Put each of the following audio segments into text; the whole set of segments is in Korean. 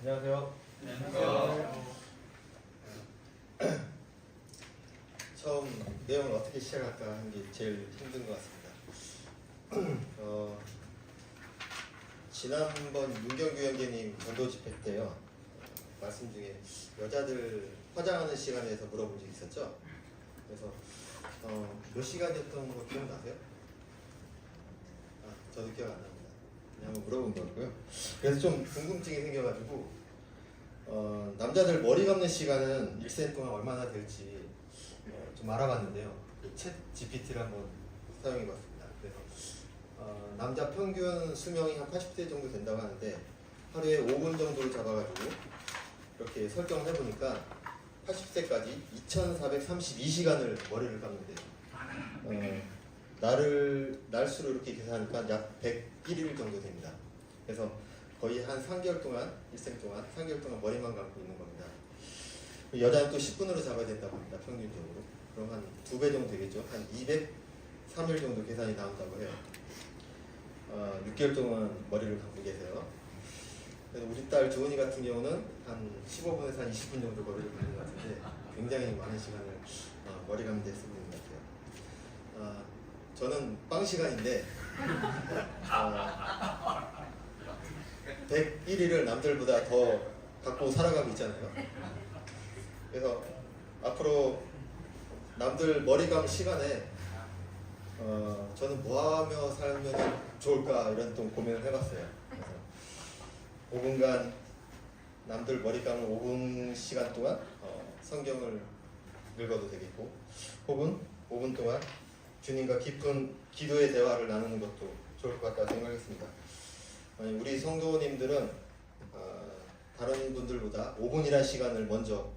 안녕하세요. 안녕하세요. 처음 내용을 어떻게 시작할까 하는 게 제일 힘든 것 같습니다. 지난번 윤경규 형제님 전도 집회 때요, 말씀 중에 여자들 화장하는 시간에 대해서 물어본 적이 있었죠. 그래서 몇 시간이었던 거 기억나세요? 저도 기억 안 납니다. 그냥 한번 물어본 거고요. 그래서 좀 궁금증이 생겨가지고 남자들 머리 감는 시간은 1cm 동안 얼마나 될지 좀 알아봤는데요. 챗 GPT를 한번 사용해봤습니다. 그래서 남자 평균 수명이 한 80대 정도 된다고 하는데 하루에 5분 정도를 잡아가지고 이렇게 설정을 해보니까 80세까지 2432시간을 머리를 감는데요. 날수로 이렇게 계산하니까 약 101일 정도 됩니다. 그래서 거의 한 3개월 동안, 일생 동안 3개월 동안 머리만 감고 있는 겁니다. 여자는 또 10분으로 잡아야 된다고 합니다. 평균적으로. 그럼 한 2배 정도 되겠죠. 한 203일 정도 계산이 나온다고 해요. 6개월 동안 머리를 감고 계세요. 그래서 우리 딸 주은이 같은 경우는 한 15분에서 한 20분 정도 머리를 감는 것 같은데 굉장히 많은 시간을 머리 감는 데 쓰고 있는 것 같아요. 저는 빵 시간인데 101일을 남들보다 더 갖고 살아가고 있잖아요. 그래서 앞으로 남들 머리 감 시간에 저는 뭐하며 살면 좋을까 이런 또 고민을 해봤어요. 그래서 5분간 남들 머리 감을 5분 시간 동안 성경을 읽어도 되겠고, 혹은 5분 동안 주님과 깊은 기도의 대화를 나누는 것도 좋을 것 같다고 생각했습니다. 우리 성도님들은 다른 분들보다 5분이라는 시간을 먼저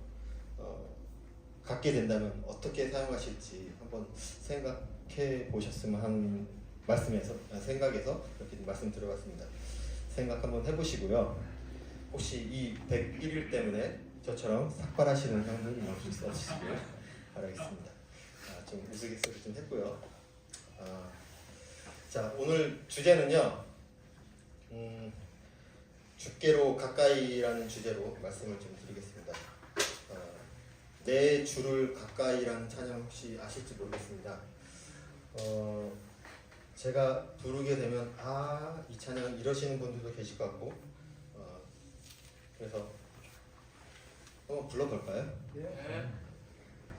갖게 된다면 어떻게 사용하실지 한번 생각해 보셨으면 하는 생각에서 이렇게 말씀 드려봤습니다. 생각 한번 해보시고요. 혹시 이 101일 때문에 저처럼 삭발하시는 형들은 없으시길 바라겠습니다. 좀 우스갯소리 좀 했고요. 자, 오늘 주제는요, 주께로 가까이라는 주제로 말씀을 좀 드리겠습니다. 내 주를 가까이라는 찬양 혹시 아실지 모르겠습니다. 제가 부르게 되면 이 찬양 이러시는 분들도 계실 것 같고, 그래서 한번 불러볼까요? 네.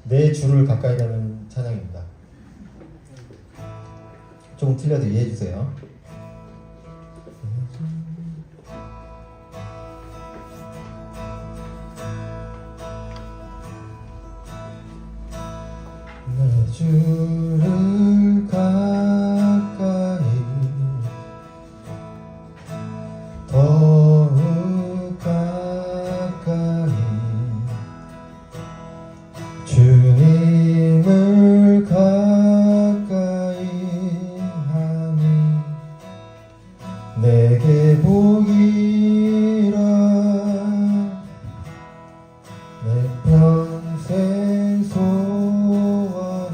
내 주를 가까이라는 찬양입니다. 조금 틀려도 이해해 주세요. 내 주를 가까이 더욱 가까이 주님을 가까이 하니 내게 복이라 내 평생 소원은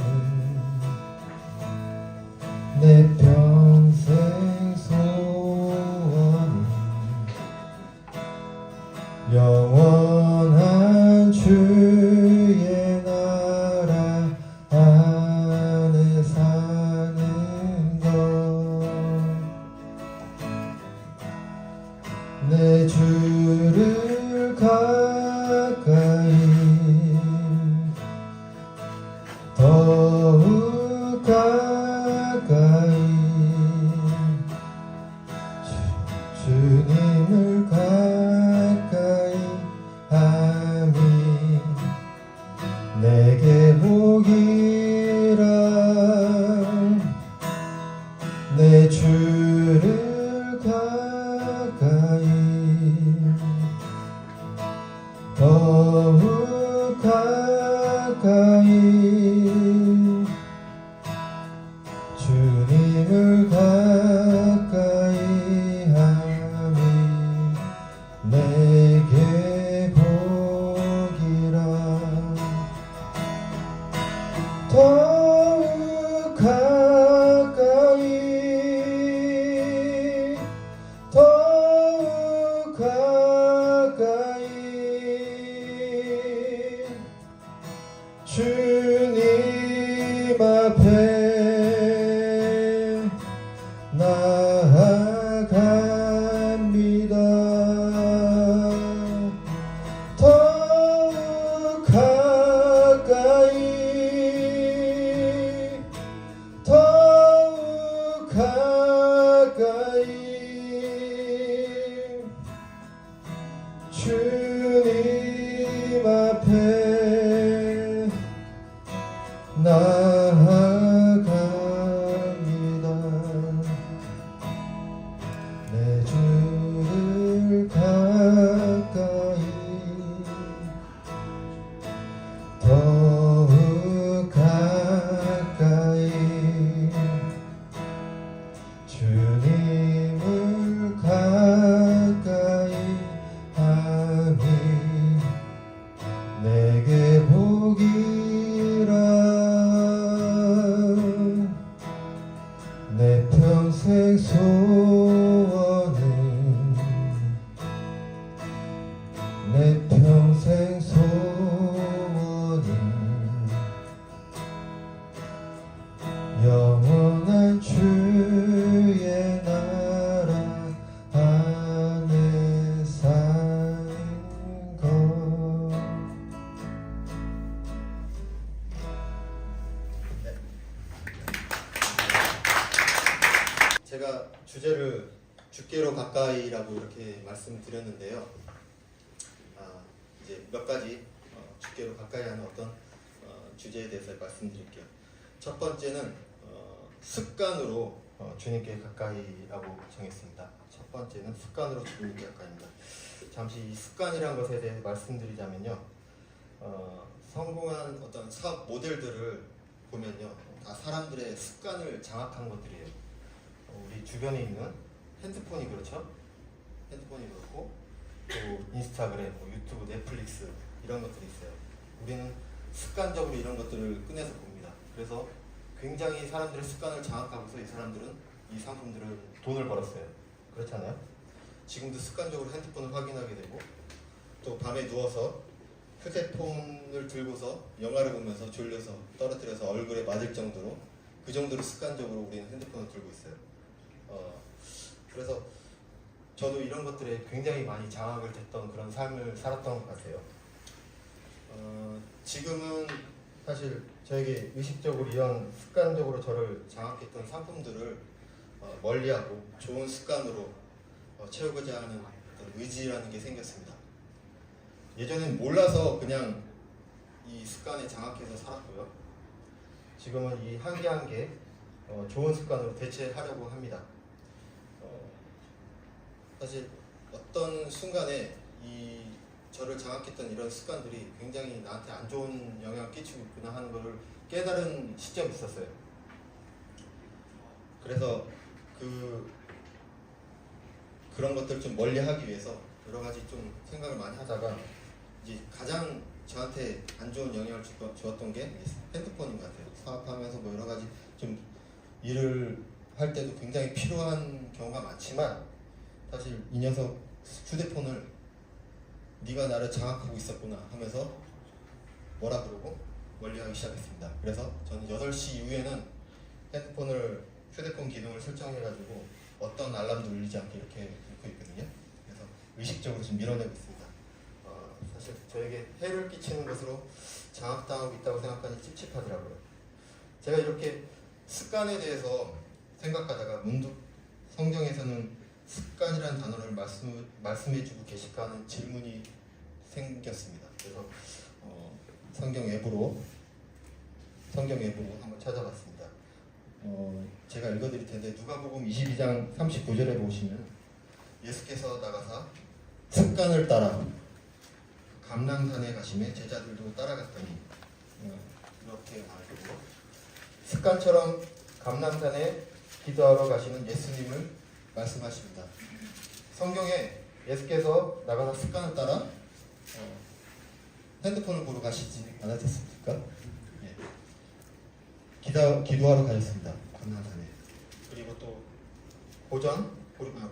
내 평생 소원은 영원한 주의 나라 안에 사는 것 내 주를 가까이 더욱 가까이 주님을 가까이 주님 앞에 나아갑니다. 더욱 가까이 더욱 가까이 주님 앞에 나아갑니다. 내 주를 가까이 더욱 가까이 주님을 가까이 하니 내게 복이라. 내 평생 소원은 내 평생 소원은 영원한 주의 나라 안에 사는 것. 제가 주제를 주께로 가까이라고 이렇게 말씀드렸는데요. 이제 몇 가지 주께로 가까이 하는 어떤 주제에 대해서 말씀드릴게요. 첫 번째는 습관으로 주님께 가까이라고 정했습니다. 첫 번째는 습관으로 주님께 가까이입니다. 잠시 이 습관이라는 것에 대해 말씀드리자면요. 성공한 어떤 사업 모델들을 보면요, 다 사람들의 습관을 장악한 것들이에요. 우리 주변에 있는 핸드폰이 그렇죠? 핸드폰이 그렇고 또 인스타그램, 유튜브, 넷플릭스 이런 것들이 있어요. 우리는 습관적으로 이런 것들을 꺼내서 봅니다. 그래서 굉장히 사람들의 습관을 장악하고서 이 사람들은 이 상품들은 돈을 벌었어요. 그렇잖아요? 지금도 습관적으로 핸드폰을 확인하게 되고 또 밤에 누워서 휴대폰을 들고서 영화를 보면서 졸려서 떨어뜨려서 얼굴에 맞을 정도로 그 정도로 습관적으로 우리는 핸드폰을 들고 있어요. 그래서 저도 이런 것들에 굉장히 많이 장악을 됐던 그런 삶을 살았던 것 같아요. 지금은 사실 저에게 의식적으로 이런 습관적으로 저를 장악했던 상품들을 멀리하고 좋은 습관으로 채우고자 하는 어떤 의지라는 게 생겼습니다. 예전엔 몰라서 그냥 이 습관에 장악해서 살았고요. 지금은 이 한 개 한 개 좋은 습관으로 대체하려고 합니다. 사실 어떤 순간에 이 저를 장악했던 이런 습관들이 굉장히 나한테 안 좋은 영향을 끼치고 있구나 하는 것을 깨달은 시점이 있었어요. 그래서 그런 것들을 좀 멀리하기 위해서 여러 가지 좀 생각을 많이 하다가 이제 가장 저한테 안 좋은 영향을 주었던 게 핸드폰인 것 같아요. 사업하면서 뭐 여러 가지 좀 일을 할 때도 굉장히 필요한 경우가 많지만 사실 이 녀석 휴대폰을 네가 나를 장악하고 있었구나 하면서 뭐라 그러고 멀리하기 시작했습니다. 그래서 저는 8시 이후에는 휴대폰 기능을 설정해가지고 어떤 알람도 울리지 않게 이렇게 놓고 있거든요. 그래서 의식적으로 좀 밀어내고 있습니다. 사실 저에게 해를 끼치는 것으로 장악당하고 있다고 생각하니 찝찝하더라고요. 제가 이렇게 습관에 대해서 생각하다가 문득 성경에서는 습관이라는 단어를 말씀해주고 계실까 하는 질문이 생겼습니다. 그래서 성경 앱으로 한번 찾아봤습니다. 제가 읽어드릴 텐데 누가복음 22장 39절에 보시면 예수께서 나가사 습관을 따라 감람산에 가시매 제자들도 따라갔더니 이렇게 말하고 습관처럼 감람산에 기도하러 가시는 예수님을 말씀하십니다. 성경에 예수께서 나가서 습관을 따라 핸드폰을 보러 가시지 않으셨습니까? 예. 기도하러 가셨습니다. 감람산에. 그리고 또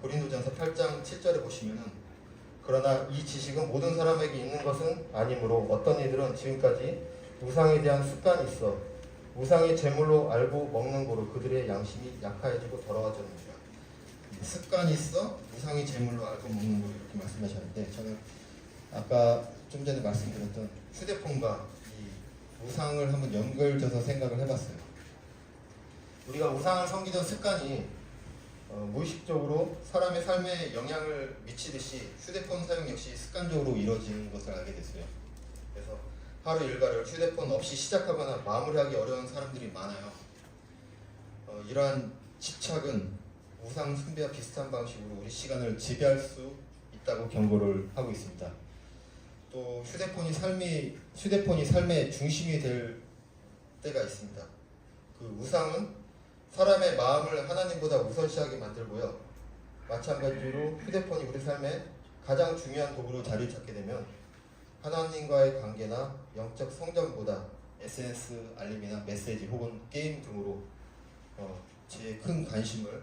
고린도전서 8장 7절에 보시면은 그러나 이 지식은 모든 사람에게 있는 것은 아니므로 어떤 이들은 지금까지 우상에 대한 습관이 있어 우상이 제물로 알고 먹는 고로 그들의 양심이 약화해지고 더러워졌느니라. 습관이 있어 우상이 제물로 알고 먹는 고로 이렇게 말씀하셨는데, 저는 아까 좀 전에 말씀드렸던 휴대폰과 이 우상을 한번 연결져서 생각을 해봤어요. 우리가 우상을 섬기던 습관이 무의식적으로 사람의 삶에 영향을 미치듯이 휴대폰 사용 역시 습관적으로 이루어지는 것을 알게 됐어요. 그래서 하루 일과를 휴대폰 없이 시작하거나 마무리하기 어려운 사람들이 많아요. 이러한 집착은 우상 숭배와 비슷한 방식으로 우리 시간을 지배할 수 있다고 경고를 하고 있습니다. 또 휴대폰이 삶의 중심이 될 때가 있습니다. 그 우상은 사람의 마음을 하나님보다 우선시하게 만들고요. 마찬가지로 휴대폰이 우리 삶의 가장 중요한 도구로 자리 잡게 되면 하나님과의 관계나 영적 성장보다 SNS 알림이나 메시지 혹은 게임 등으로 제 큰 관심을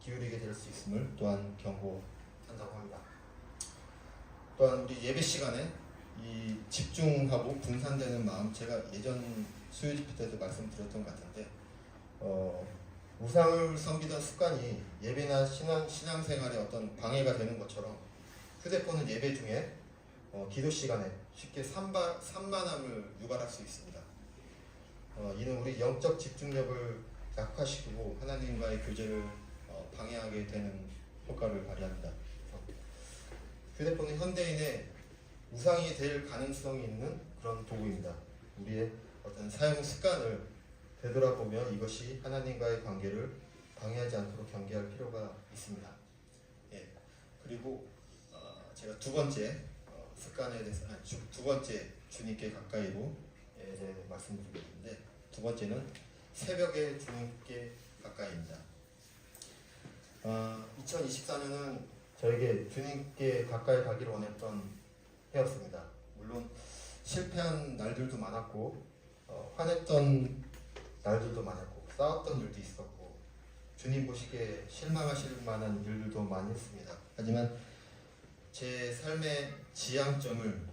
기울이게 될 수 있음을 또한 경고한다고 합니다. 또한 우리 예배 시간에 이 집중하고 분산되는 마음, 제가 예전 수요 집회 때도 말씀드렸던 것 같은데 우상을 섬기던 습관이 예배나 신앙생활에 어떤 방해가 되는 것처럼 휴대폰은 예배 중에 기도 시간에 쉽게 산만함을 유발할 수 있습니다. 이는 우리 영적 집중력을 약화시키고 하나님과의 교제를 방해하게 되는 효과를 발휘합니다. 휴대폰은 현대인의 우상이 될 가능성이 있는 그런 도구입니다. 우리의 어떤 사용 습관을 되돌아보며 이것이 하나님과의 관계를 방해하지 않도록 경계할 필요가 있습니다. 예. 그리고 제가 두 번째 습관에 대해서 두 번째 주님께 가까이로 대해 말씀드리겠는데, 두 번째는 새벽에 주님께 가까이입니다. 2024년은 저에게 주님께 가까이 가기를 원했던 해였습니다. 물론 실패한 날들도 많았고 화냈던 날들도 많았고 싸웠던 일도 있었고 주님 보시기에 실망하실 만한 일들도 많이 했습니다. 하지만 제 삶의 지향점을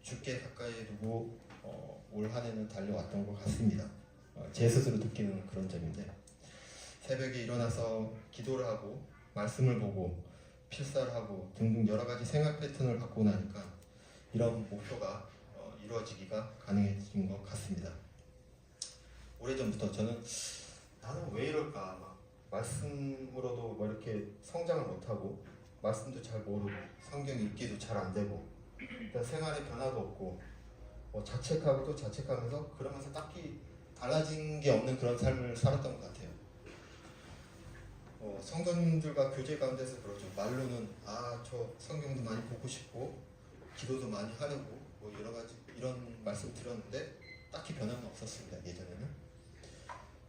주께 가까이 두고 올 한 해는 달려왔던 것 같습니다. 제 스스로 느끼는 그런 점인데, 새벽에 일어나서 기도를 하고 말씀을 보고 필사를 하고 등등 여러 가지 생활 패턴을 갖고 나니까 이런 목표가 이루어지기가 가능해진 것 같습니다. 오래전부터 저는 나는 왜 이럴까, 막 말씀으로도 뭐 이렇게 성장을 못하고 말씀도 잘 모르고 성경 읽기도 잘 안 되고 생활에 변화도 없고 자책하고 또 자책하면서 그러면서 딱히 달라진 게 없는 그런 삶을 살았던 것 같아요. 성도님들과 교제 가운데서 그러죠. 말로는 저 성경도 많이 보고 싶고 기도도 많이 하려고 뭐 여러 가지 이런 말씀 드렸는데 딱히 변화는 없었습니다. 예전에는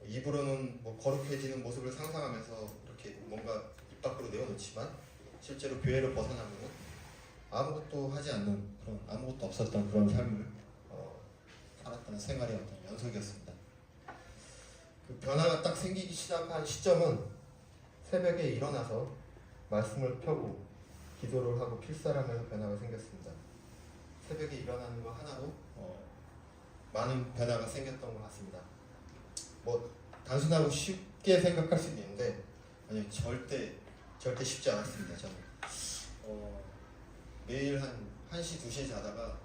입으로는 뭐 거룩해지는 모습을 상상하면서 이렇게 뭔가 입 밖으로 내어놓지만 실제로 교회를 벗어나면 아무것도 하지 않는 그런 아무것도 없었던 그런 삶을 살았던 생활의 어떤 연속이었습니다. 그 변화가 딱 생기기 시작한 시점은 새벽에 일어나서 말씀을 펴고 기도를 하고 필사를 하면서 변화가 생겼습니다. 새벽에 일어나는 거 하나로 많은 변화가 생겼던 것 같습니다. 뭐 단순하고 쉽게 생각할 수 있는데 아니요, 절대 쉽지 않았습니다. 저는 매일 한 1시, 2시에 자다가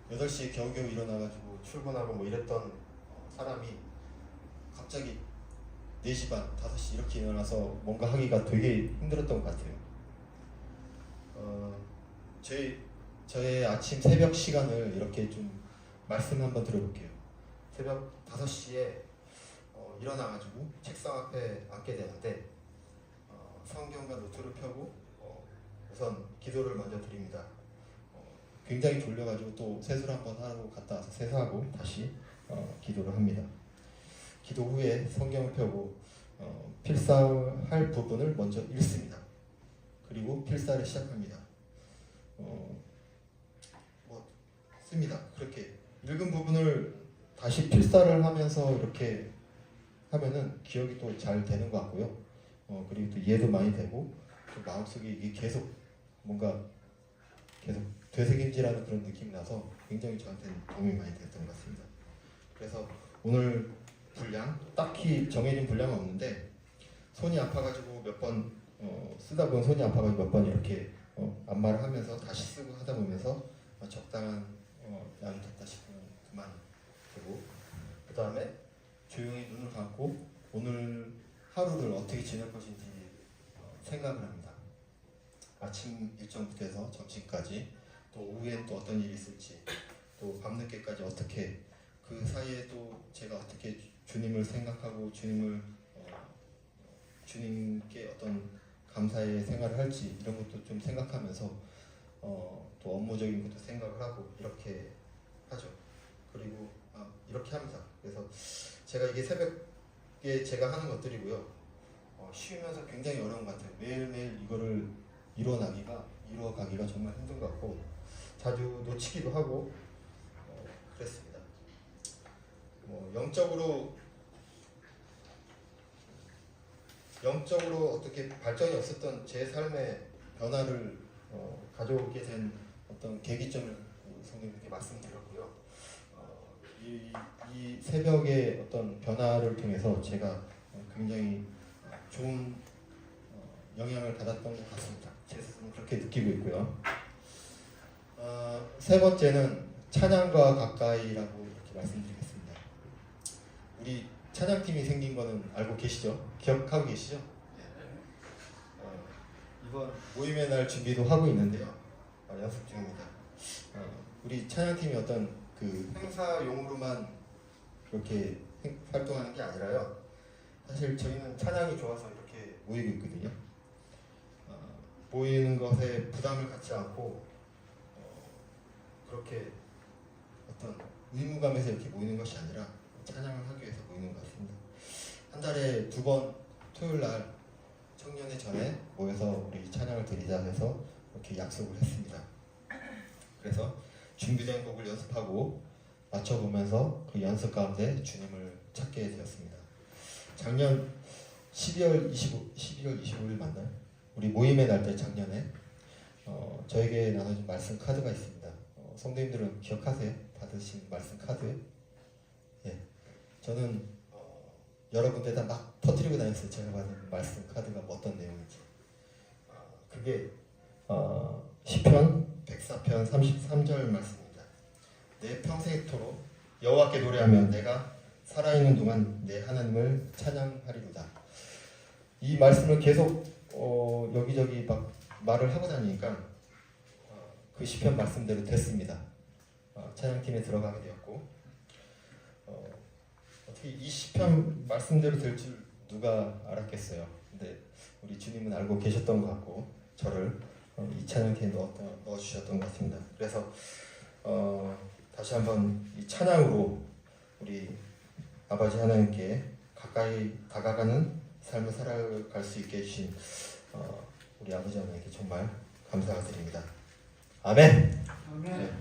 8시에 겨우겨우 일어나가지고 출근하고 뭐 이랬던 사람이 갑자기 4시 반, 5시 이렇게 일어나서 뭔가 하기가 되게 힘들었던 것 같아요. 저의 아침 새벽 시간을 이렇게 좀 말씀 한번 드려볼게요. 새벽 5시에 일어나가지고 책상 앞에 앉게 되는데 성경과 노트를 펴고 우선 기도를 먼저 드립니다. 굉장히 졸려가지고 또 세수를 한번 하고 갔다 와서 세수하고 다시 기도를 합니다. 기도 후에 성경을 펴고 필사할 부분을 먼저 읽습니다. 그리고 필사를 시작합니다. 씁니다. 그렇게 읽은 부분을 다시 필사를 하면서 이렇게 하면은 기억이 또 잘 되는 것 같고요. 그리고 또 이해도 많이 되고 또 마음속에 이게 계속 되새김질하는 그런 느낌이 나서 굉장히 저한테는 도움이 많이 됐던 것 같습니다. 그래서 오늘 분량 딱히 정해진 분량은 없는데 손이 아파가지고 몇 번 쓰다 보면 손이 아파가지고 몇 번 이렇게 안마를 하면서 다시 쓰고 하다 보면서 적당한 양이 됐다 싶으면 그만 두고 그 다음에 조용히 눈을 감고 오늘 하루를 어떻게 지낼 것인지 생각을 합니다. 아침 일정부터 해서 점심까지 또 오후에 또 어떤 일이 있을지 또 밤늦게까지 어떻게 그 사이에 또 제가 어떻게 주님을 생각하고 주님께 어떤 감사의 생활을 할지 이런 것도 좀 생각하면서 또 업무적인 것도 생각을 하고 이렇게 하죠. 그리고 이렇게 합니다. 그래서 제가 이게 새벽에 제가 하는 것들이고요. 쉬면서 굉장히 어려운 것 같아요. 매일매일 이거를 이뤄가기가 정말 힘든 것 같고 자주 놓치기도 하고 그랬습니다. 영적으로 어떻게 발전이 없었던 제 삶의 변화를 가져오게 된 어떤 계기점을 성경님께 말씀드렸고요. 이 새벽의 어떤 변화를 통해서 제가 굉장히 좋은 영향을 받았던 것 같습니다. 제 스스로 그렇게 느끼고 있고요. 세 번째는 찬양과 가까이라고 이렇게 말씀드리겠습니다. 우리 찬양팀이 생긴 거는 알고 계시죠? 기억하고 계시죠? 이번 모임의 날 준비도 하고 있는데요. 연습 중입니다. 우리 찬양팀이 어떤 그 행사용으로만 그렇게 활동하는 게 아니라요. 사실 저희는 찬양이 좋아서 이렇게 모이고 있거든요. 모이는 것에 부담을 갖지 않고 그렇게 어떤 의무감에서 이렇게 모이는 것이 아니라 찬양을 하기 위해서 모이는 것 같습니다. 한 달에 2번 토요일 날 청년회 전에 모여서 우리 찬양을 드리자 해서 이렇게 약속을 했습니다. 그래서 준비된 곡을 연습하고 맞춰보면서 그 연습 가운데 주님을 찾게 되었습니다. 작년 12월 25일 맞나요? 우리 모임의 날 때 작년에 저에게 나눠준 말씀 카드가 있습니다. 성도님들은 기억하세요? 받으신 말씀 카드? 예, 저는 여러 군데다 막 터뜨리고 다녔어요. 제가 받은 말씀 카드가 어떤 내용인지. 그게 시편 104편 33절 말씀입니다. 내 평생토록 여호와께 노래하며 내가 살아있는 동안 내 하나님을 찬양하리로다. 이 말씀을 계속 여기저기 막 말을 하고 다니니까 그 시편 말씀대로 됐습니다. 찬양팀에 들어가게 되었고 어떻게 이 시편 말씀대로 될 줄 누가 알았겠어요. 근데 우리 주님은 알고 계셨던 것 같고 저를 이 찬양팀에 넣어주셨던 것 같습니다. 그래서 다시 한번 이 찬양으로 우리 아버지 하나님께 가까이 다가가는 삶을 살아갈 수 있게 해주신 우리 아버지 하나님께 정말 감사가 드립니다. 아멘. 네.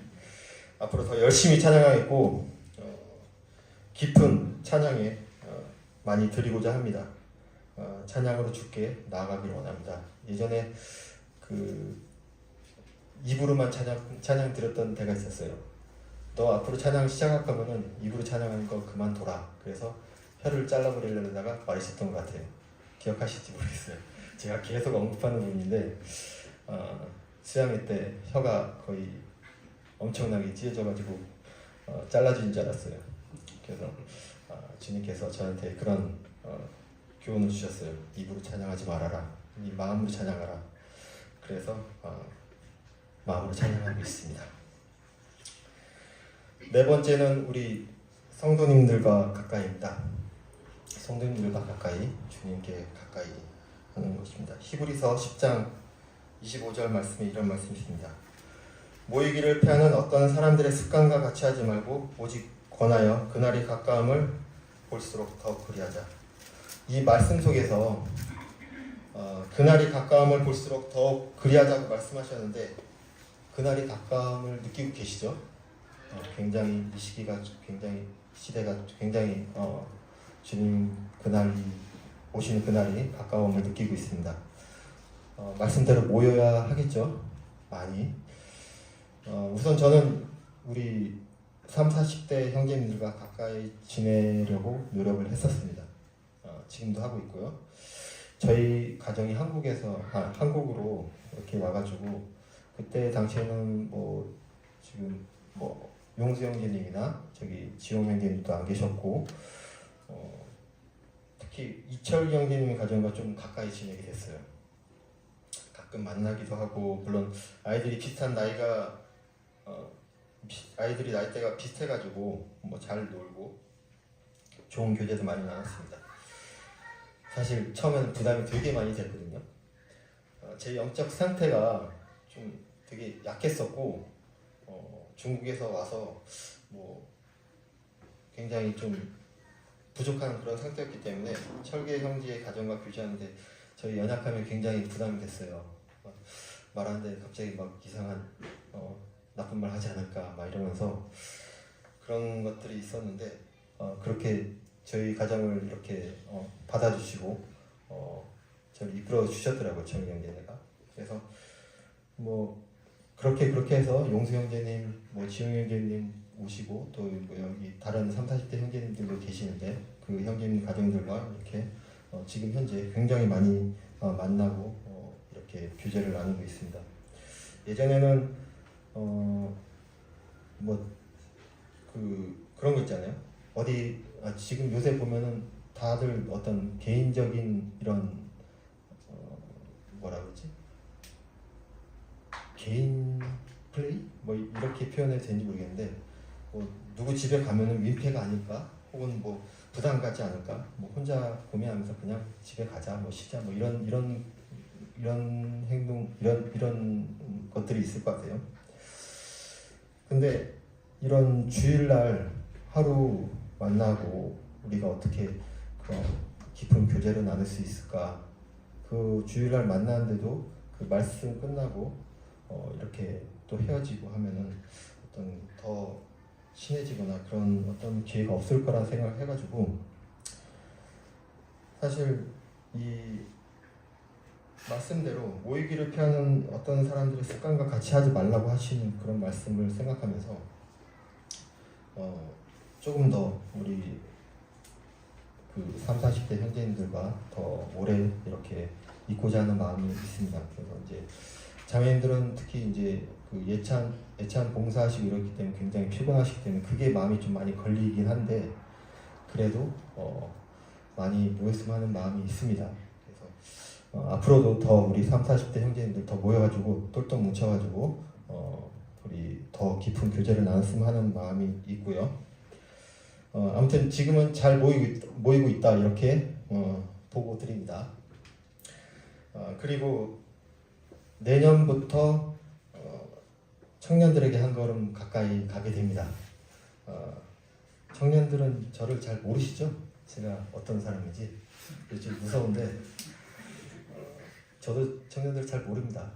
앞으로 더 열심히 찬양하겠고 깊은 찬양에 많이 드리고자 합니다. 찬양으로 주께 나아가기를 원합니다. 예전에 그 입으로만 찬양 드렸던 때가 있었어요. 너 앞으로 찬양 시작할 거면은 입으로 찬양하는 거 그만둬라. 그래서 혀를 잘라버리려다가 말했었던 것 같아요. 기억하실지 모르겠어요. 제가 계속 언급하는 부분인데 수양회 때 혀가 거의 엄청나게 찢어져가지고 잘라진 줄 알았어요. 그래서 주님께서 저한테 그런 교훈을 주셨어요. 입으로 찬양하지 말아라. 네 마음으로 찬양하라. 그래서 마음으로 찬양하고 있습니다. 네 번째는 우리 성도님들과 가까이입니다. 성도님들과 가까이, 주님께 가까이 하는 것입니다. 히브리서 10장 25절 말씀에 이런 말씀이 있습니다. 모이기를 피하는 어떤 사람들의 습관과 같이 하지 말고 오직 권하여 그날이 가까움을 볼수록 더 그리하자. 이 말씀 속에서 그날이 가까움을 볼수록 더 그리하자고 말씀하셨는데 그날이 가까움을 느끼고 계시죠? 굉장히 이 시기가 시대가 굉장히 주님 그날이 오시는 그날이 가까움을 느끼고 있습니다. 말씀대로 모여야 하겠죠. 많이. 우선 저는 우리 3, 40대 형제님들과 가까이 지내려고 노력을 했었습니다. 지금도 하고 있고요. 저희 가정이 한국으로 이렇게 와가지고 그때 당시에는 뭐 지금 뭐 용수 형제님이나 저기 지용 형제님도 안 계셨고 특히 이철 형제님의 가정과 좀 가까이 지내게 됐어요. 가끔 만나기도 하고 물론 아이들이 비슷한 나이가 아이들이 나이대가 비슷해가지고 뭐 잘 놀고 좋은 교제도 많이 나눴습니다. 사실 처음에는 부담이 되게 많이 됐거든요. 제 영적 상태가 좀 되게 약했었고 중국에서 와서 뭐 굉장히 좀 부족한 그런 상태였기 때문에 철계 형제의 가정과 교제하는데 저희 연약함이 굉장히 부담이 됐어요. 말하는데 갑자기 막 이상한 나쁜 말 하지 않을까 막 이러면서 그런 것들이 있었는데 그렇게 저희 가정을 이렇게 받아주시고 저를 이끌어 주셨더라고요. 철계 형제가. 그래서 뭐 그렇게 해서 용수 형제님, 뭐 지용 형제님 오시고 또 뭐 여기 다른 3, 40대 형제님들도 계시는데 그 형제님 가정들과 이렇게 지금 현재 굉장히 많이 만나고 이렇게 교제를 나누고 있습니다. 예전에는 뭐 그런 거 있잖아요. 지금 요새 보면은 다들 어떤 개인적인 이런 뭐라 그러지? 개인 플레이? 뭐 이렇게 표현해도 되는지 모르겠는데 뭐 누구 집에 가면은 민폐가 아닐까? 혹은 뭐 부담 갖지 않을까? 뭐 혼자 고민하면서 그냥 집에 가자, 뭐 쉬자, 뭐 이런 행동, 이런 것들이 있을 것 같아요. 근데 이런 주일날 하루 만나고 우리가 어떻게 깊은 교제를 나눌 수 있을까? 그 주일날 만나는데도 그 말씀 끝나고 이렇게 또 헤어지고 하면은 어떤 더 친해지거나 그런 어떤 기회가 없을 거라 생각을 해가지고 사실 이 말씀대로 모이기를 피하는 어떤 사람들의 습관과 같이 하지 말라고 하시는 그런 말씀을 생각하면서 조금 더 우리 그 3, 40대 형제님들과 더 오래 이렇게 있고자 하는 마음이 있습니다. 그래서 이제 자매님들은 특히 이제 그 예찬 봉사하시고 이렇기 때문에 굉장히 피곤하시기 때문에 그게 마음이 좀 많이 걸리긴 한데 그래도 많이 모였으면 하는 마음이 있습니다. 그래서 앞으로도 더 우리 3, 40대 형제님들 더 모여가지고 똘똘 뭉쳐가지고 우리 더 깊은 교제를 나눴으면 하는 마음이 있고요. 아무튼 지금은 잘 모이고 있다 이렇게 보고 드립니다. 그리고 내년부터 청년들에게 한 걸음 가까이 가게 됩니다. 청년들은 저를 잘 모르시죠? 제가 어떤 사람인지 좀 무서운데 저도 청년들 잘 모릅니다.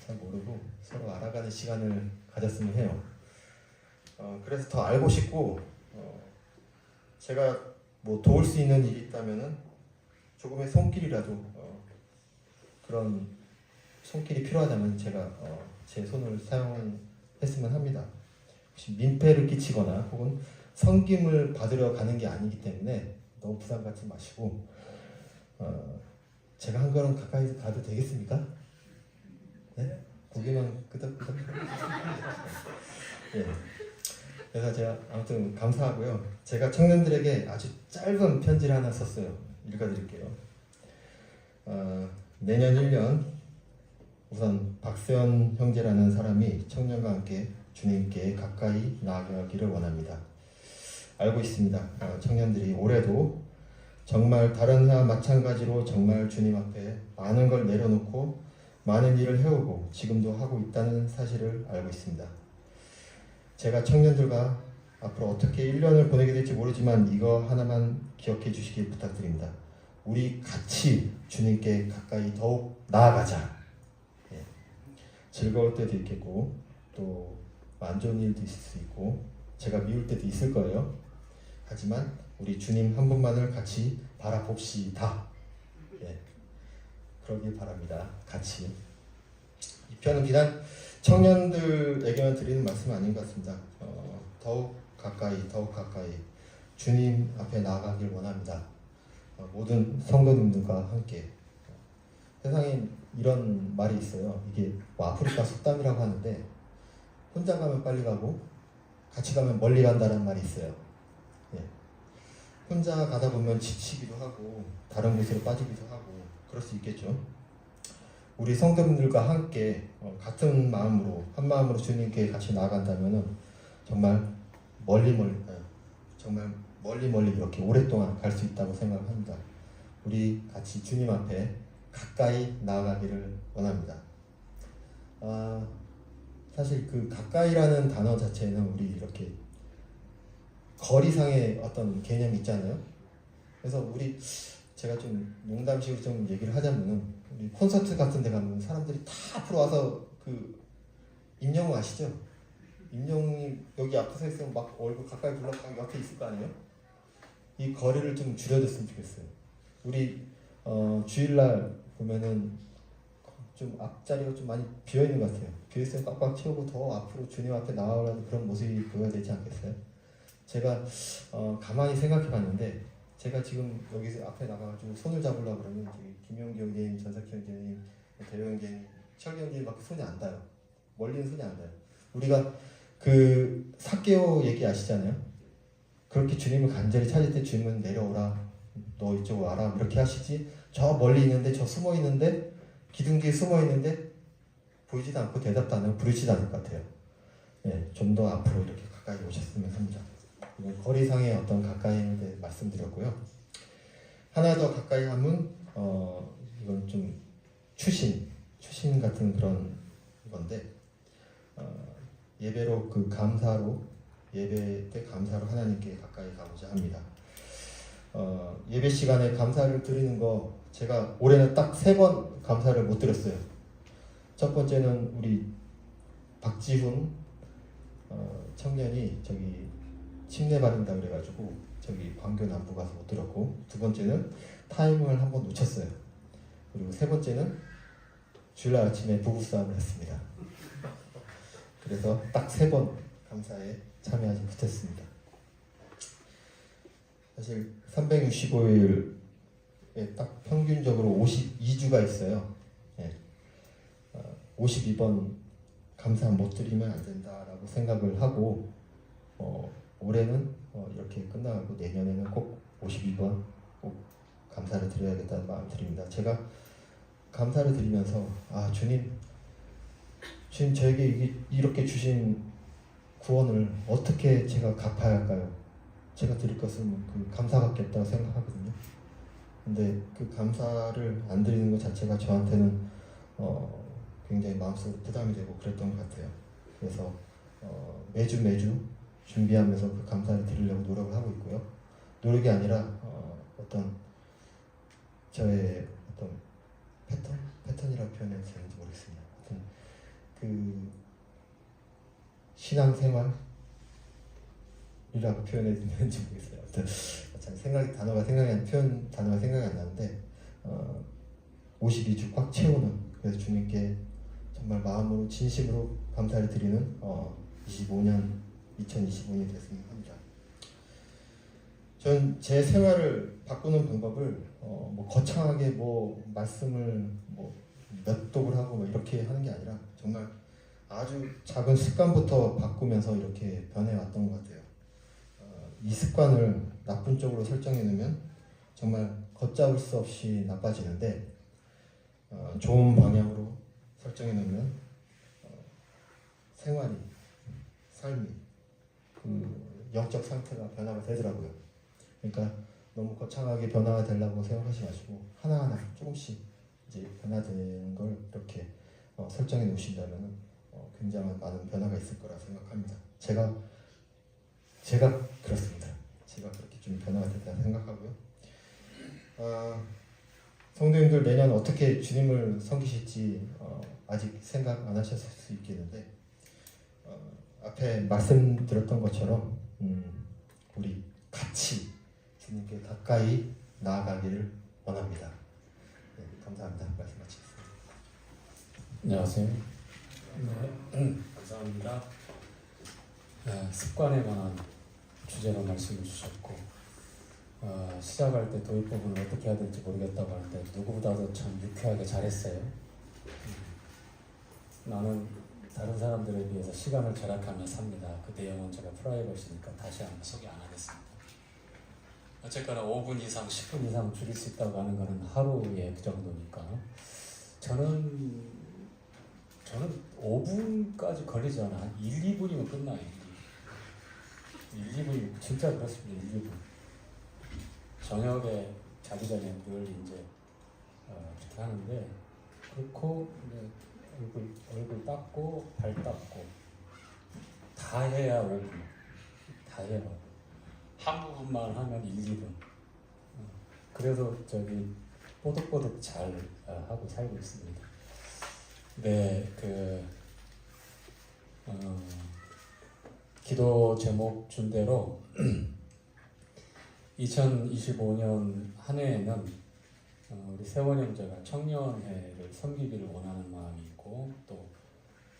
잘 모르고 서로 알아가는 시간을 가졌으면 해요. 그래서 더 알고 싶고 제가 뭐 도울 수 있는 일이 있다면은 조금의 손길이라도 그런 손길이 필요하다면 제가 제 손을 사용했으면 합니다. 혹시 민폐를 끼치거나 혹은 섬김을 받으러 가는 게 아니기 때문에 너무 부담 갖지 마시고 제가 한 걸음 가까이 가도 되겠습니까? 네? 고개만 끄덕끄덕. 네. 그래서 제가 아무튼 감사하고요. 제가 청년들에게 아주 짧은 편지를 하나 썼어요. 읽어드릴게요. 내년 1년 우선 박세현 형제라는 사람이 청년과 함께 주님께 가까이 나아가기를 원합니다. 알고 있습니다. 청년들이 올해도 정말 다른 해와 마찬가지로 정말 주님 앞에 많은 걸 내려놓고 많은 일을 해오고 지금도 하고 있다는 사실을 알고 있습니다. 제가 청년들과 앞으로 어떻게 1년을 보내게 될지 모르지만 이거 하나만 기억해 주시길 부탁드립니다. 우리 같이 주님께 가까이 더욱 나아가자. 예. 즐거울 때도 있겠고 또 안 좋은 일도 있을 수 있고 제가 미울 때도 있을 거예요. 하지만 우리 주님 한 분만을 같이 바라봅시다. 예. 그러길 바랍니다. 같이. 이 편은 비단 청년들에게만 드리는 말씀은 아닌 것 같습니다. 더욱 가까이 주님 앞에 나아가길 원합니다. 모든 성도님들과 함께. 세상에 이런 말이 있어요. 이게 뭐 아프리카 속담이라고 하는데, 혼자 가면 빨리 가고 같이 가면 멀리 간다는 말이 있어요. 예. 혼자 가다 보면 지치기도 하고 다른 곳으로 빠지기도 하고 그럴 수 있겠죠. 우리 성도님들과 함께 같은 마음으로, 한 마음으로 주님께 같이 나아간다면 정말 멀리 이렇게 오랫동안 갈 수 있다고 생각합니다. 우리 같이 주님 앞에 가까이 나아가기를 원합니다. 사실 그 가까이라는 단어 자체는 우리 이렇게 거리상의 어떤 개념이 있잖아요. 그래서 제가 좀 농담식으로 좀 얘기를 하자면은, 우리 콘서트 같은 데 가면 사람들이 다 앞으로 와서 임영웅 아시죠? 임영웅이 여기 앞에 서 있으면 막 얼굴 가까이 불러가고 옆에 있을 거 아니에요? 이 거리를 좀 줄여줬으면 좋겠어요. 우리 주일날 보면은 좀 앞자리가 좀 많이 비어있는 것 같아요. 비어있으면 꽉꽉 채우고 더 앞으로 주님 앞에 나아가는 그런 모습이 보여야 되지 않겠어요? 제가 가만히 생각해 봤는데, 제가 지금 여기서 앞에 나가가지고 손을 잡으려고 그러면 저기 김용기 형제님, 전석희 형제님, 대호 형제님, 철기 형제님밖에 손이 안 닿아요. 멀리는 손이 안 닿아요. 우리가 그 삭개오 얘기 아시잖아요? 그렇게 주님을 간절히 찾을 때 주님은 내려오라, 너 이쪽으로 와라, 이렇게 하시지. 저 멀리 있는데, 저 숨어 있는데, 기둥 뒤에 숨어 있는데 보이지도 않고 대답도 안 하고 부르지도 않을 것 같아요. 예, 좀 더 앞으로 이렇게 가까이 오셨으면 합니다. 이건 거리상의 어떤 가까이에 대해 말씀드렸고요. 하나 더 가까이 하면 이건 좀 추신 같은 그런 건데, 예배로 예배 때 감사로 하나님께 가까이 가고자 합니다. 예배 시간에 감사를 드리는 거, 제가 올해는 딱 3번 감사를 못 드렸어요. 첫 번째는 우리 박지훈 청년이 저기 침례 받는다 그래가지고 저기 광교 남부 가서 못 들었고, 두 번째는 타이밍을 한번 놓쳤어요. 그리고 세 번째는 주일날 아침에 부부싸움을 했습니다. 그래서 딱 3번 감사에 참여하지 못했습니다. 사실 365일에 딱 평균적으로 52주가 있어요. 예. 52번 감사 못 드리면 안 된다라고 생각을 하고, 올해는 이렇게 끝나가고 내년에는 꼭 52번 꼭 감사를 드려야겠다는 마음 드립니다. 제가 감사를 드리면서 주님 저에게 이렇게 주신 구원을 어떻게 제가 갚아야 할까요? 제가 드릴 것은 그 감사밖에 없다고 생각하거든요. 근데 그 감사를 안 드리는 것 자체가 저한테는 굉장히 마음속으로 부담이 되고 그랬던 것 같아요. 그래서 매주 준비하면서 그 감사를 드리려고 노력을 하고 있고요. 노력이 아니라 어떤 저의 어떤 패턴이라고 표현해도 되는지 모르겠습니다. 하여튼 그 신앙생활이라고 표현해도 되는지 모르겠어요. 아무튼 단어가 생각이 안 나는데 52주 꽉 채우는, 그래서 주님께 정말 마음으로 진심으로 감사를 드리는 2025년이 됐으면 합니다. 전 제 생활을 바꾸는 방법을 거창하게 말씀을 몇 독을 하고 이렇게 하는 게 아니라 정말 아주 작은 습관부터 바꾸면서 이렇게 변해왔던 것 같아요. 이 습관을 나쁜 쪽으로 설정해 놓으면 정말 걷잡을 수 없이 나빠지는데, 좋은 방향으로 설정해 놓으면 삶이 그 영적 상태가 변화가 되더라고요. 그러니까 너무 거창하게 변화가 되려고 생각하지 마시고 하나하나 조금씩 이제 변화되는 걸 이렇게 설정해 놓으신다면 굉장히 많은 변화가 있을 거라 생각합니다. 제가 그렇습니다. 제가 그렇게 좀 변화가 됐다고 생각하고요. 성도님들 내년 어떻게 주님을 섬기실지 아직 생각 안 하셨을 수 있겠는데, 앞에 말씀드렸던 것처럼 우리 같이 주님께 가까이 나아가기를 원합니다. 네, 감사합니다. 말씀 마치겠습니다. 안녕하세요. 네, 감사합니다. 습관에 관한 주제로 말씀을 주셨고 시작할 때 도입 부분을 어떻게 해야 될지 모르겠다고 할 때 누구보다도 참 유쾌하게 잘했어요. 나는 다른 사람들에 비해서 시간을 절약하며 삽니다. 그 내용은 제가 프라이버시니까 다시 한번 소개 안 하겠습니다. 어쨌거나 5분 이상, 10분 이상 줄일 수 있다고 하는 것은 하루에 그 정도니까 저는 5분까지 걸리지 않아. 한 1, 2분이면 끝나요. 1, 2분이면 진짜 그렇습니다. 1, 2분. 저녁에 자기 전에 늘 이제 이렇게 하는데 그렇고 이제 얼굴 닦고 발 닦고 다 해야 5분. 다 해야 5분. 한 부분만 하면 1, 2분. 그래도 저기 뽀득뽀득 잘 하고 살고 있습니다. 네, 기도 제목 준 대로 2025년 한 해에는 우리 세원 형제가 청년회를 섬기기를 원하는 마음이 있고 또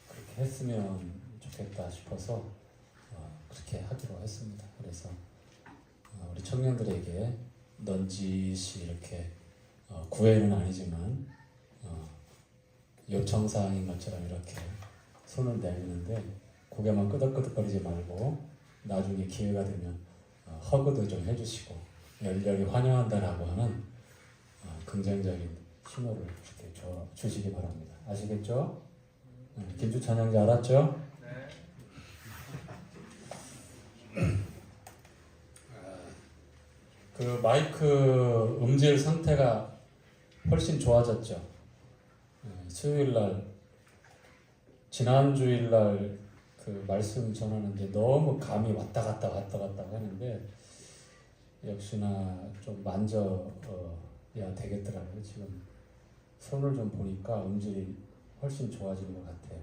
그렇게 했으면 좋겠다 싶어서 그렇게 하기로 했습니다. 그래서 우리 청년들에게 넌지시 이렇게 구애는 아니지만 요청사항인 것처럼 이렇게 손을 내미는데 고개만 끄덕끄덕거리지 말고 나중에 기회가 되면 허그도 좀 해주시고 열렬히 환영한다라고 하는 긍정적인 신호를 이렇게 주시기 바랍니다. 아시겠죠? 김주 찬양자 알았죠? 네. 그 마이크 음질 상태가 훨씬 좋아졌죠. 수요일날 지난 주일날 그 말씀 전하는데 너무 감이 왔다 갔다 하는데 역시나 좀 만져야 되겠더라고요. 지금 손을 좀 보니까 음질이 훨씬 좋아진 것 같아요.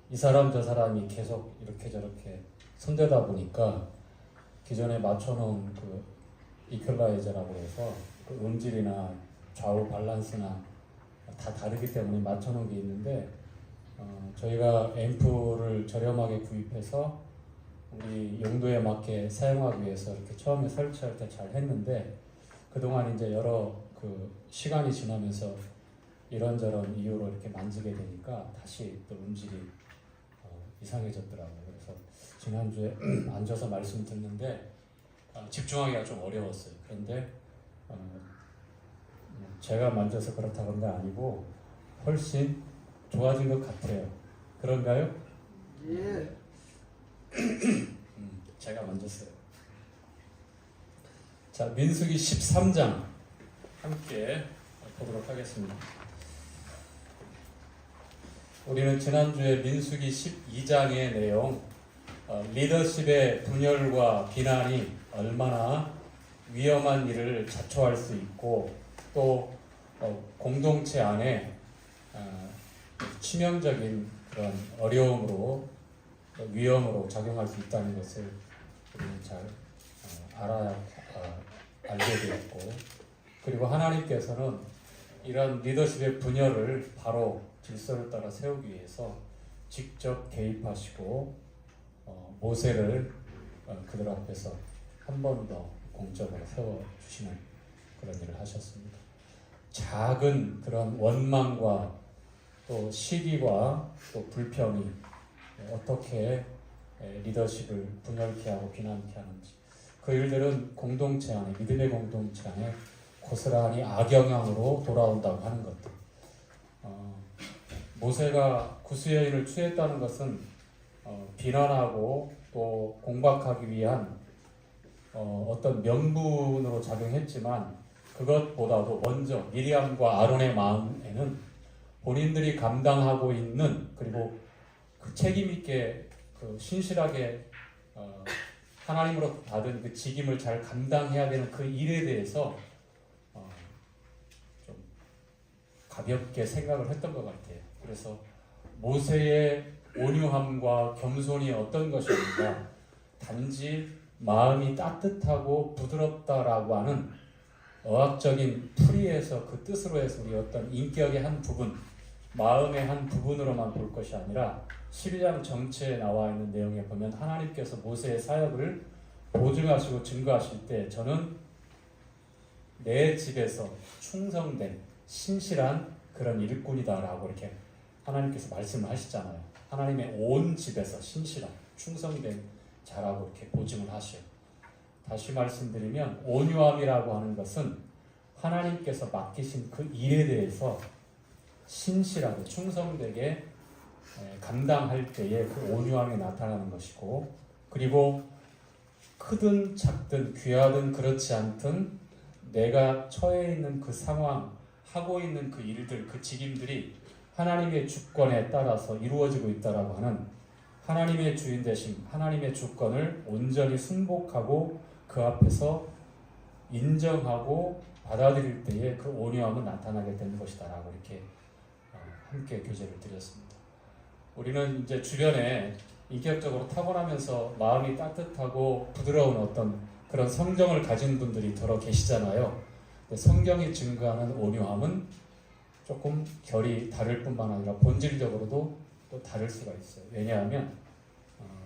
이 사람 저 사람이 계속 이렇게 저렇게 손대다 보니까 기존에 맞춰놓은 그 이퀄라이저라고 해서 그 음질이나 좌우 밸런스나 다 다르기 때문에 맞춰놓은 게 있는데 저희가 앰프를 저렴하게 구입해서 우리 용도에 맞게 사용하기 위해서 이렇게 처음에 설치할 때 잘 했는데 그동안 이제 여러 그 시간이 지나면서 이런저런 이유로 이렇게 만지게 되니까 다시 또 음질이 이상해졌더라고요. 그래서 지난주에 앉아서 말씀 듣는데 집중하기가 좀 어려웠어요. 그런데 제가 만져서 그렇다 그런 게 아니고 훨씬 좋아진 것 같아요. 그런가요? 예. 제가 만졌어요. 자, 민수기 13장 함께 보도록 하겠습니다. 우리는 지난주에 민수기 12장의 내용 리더십의 분열과 비난이 얼마나 위험한 일을 자초할 수 있고 또 공동체 안에 치명적인 그런 어려움으로 위험으로 작용할 수 있다는 것을 우리는 잘 알게 되었고 그리고 하나님께서는 이런 리더십의 분열을 바로 질서를 따라 세우기 위해서 직접 개입하시고 모세를 그들 앞에서 한 번 더 공적으로 세워주시는 그런 일을 하셨습니다. 작은 그런 원망과 또 시기와 또 불평이 어떻게 리더십을 분열케 하고 비난케 하는지 그 일들은 공동체 안에 믿음의 공동체 안에 고스란히 악영향으로 돌아온다고 하는 것들. 모세가 구스여인을 취했다는 것은 비난하고 또 공박하기 위한 어떤 명분으로 작용했지만 그것보다도 먼저 미리암과 아론의 마음에는 본인들이 감당하고 있는 그리고 그 책임 있게 그 신실하게 하나님으로 받은 그 직임을 잘 감당해야 되는 그 일에 대해서 좀 가볍게 생각을 했던 것 같아요. 그래서 모세의 온유함과 겸손이 어떤 것인가 단지 마음이 따뜻하고 부드럽다라고 하는 어학적인 풀이에서 그 뜻으로 해서 우리 어떤 인격의 한 부분 마음의 한 부분으로만 볼 것이 아니라 12장 전체에 나와 있는 내용에 보면 하나님께서 모세의 사역을 보증하시고 증거하실 때 저는 내 집에서 충성된 신실한 그런 일꾼이다라고 이렇게 하나님께서 말씀을 하시잖아요. 하나님의 온 집에서 신실한 충성된 자라고 이렇게 보증을 하셔요. 다시 말씀드리면 온유함이라고 하는 것은 하나님께서 맡기신 그 일에 대해서 신실하게 충성되게 감당할 때에 그 온유함이 나타나는 것이고, 그리고 크든 작든 귀하든 그렇지 않든 내가 처해 있는 그 상황, 하고 있는 그 일들, 그 직임들이 하나님의 주권에 따라서 이루어지고 있다라고 하는 하나님의 주인 되신 하나님의 주권을 온전히 순복하고 그 앞에서 인정하고 받아들일 때에 그 온유함은 나타나게 되는 것이다라고 이렇게 함께 교제를 드렸습니다. 우리는 이제 주변에 인격적으로 타고나면서 마음이 따뜻하고 부드러운 어떤 그런 성정을 가진 분들이 더러 계시잖아요. 근데 성경이 증거하는 온유함은 조금 결이 다를 뿐만 아니라 본질적으로도 또 다를 수가 있어요. 왜냐하면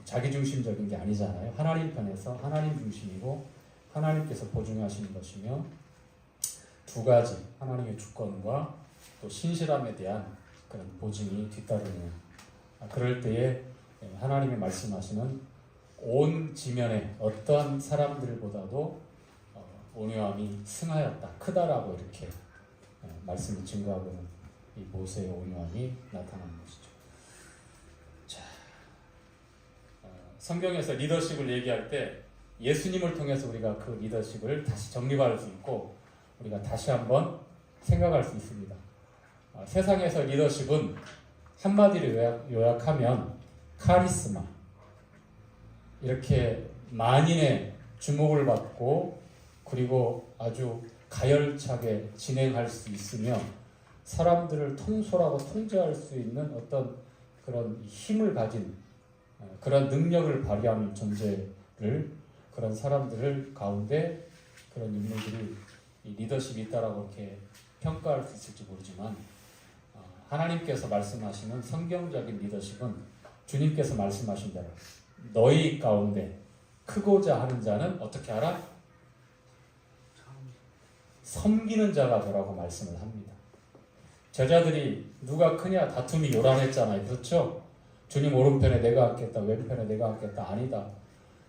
자기중심적인 게 아니잖아요. 하나님 편에서 하나님 중심이고 하나님께서 보증하시는 것이며, 두 가지 하나님의 주권과 또 신실함에 대한 그런 보증이 뒤따르는, 그럴 때에 하나님의 말씀하시는 온 지면에 어떤 사람들보다도 온유함이 승하였다, 크다라고 이렇게 말씀을 증거하고는 이 모세의 온유함이 나타나는 것이죠. 자, 성경에서 리더십을 얘기할 때 예수님을 통해서 우리가 그 리더십을 다시 정립할 수 있고 우리가 다시 한번 생각할 수 있습니다. 세상에서 리더십은 한마디로 요약하면 카리스마, 이렇게 만인의 주목을 받고 그리고 아주 가열차게 진행할 수 있으며 사람들을 통솔하고 통제할 수 있는 어떤 그런 힘을 가진 그런 능력을 발휘하는 존재를, 그런 사람들을 가운데 그런 인물들이 리더십이 있다라고 이렇게 평가할 수 있을지 모르지만, 하나님께서 말씀하시는 성경적인 리더십은 주님께서 말씀하신 대로 너희 가운데 크고자 하는 자는 어떻게 하라? 섬기는 자가 되라고 말씀을 합니다. 제자들이 누가 크냐 다툼이 요란했잖아요. 그렇죠? 주님 오른편에 내가 앉겠다, 왼편에 내가 앉겠다. 아니다.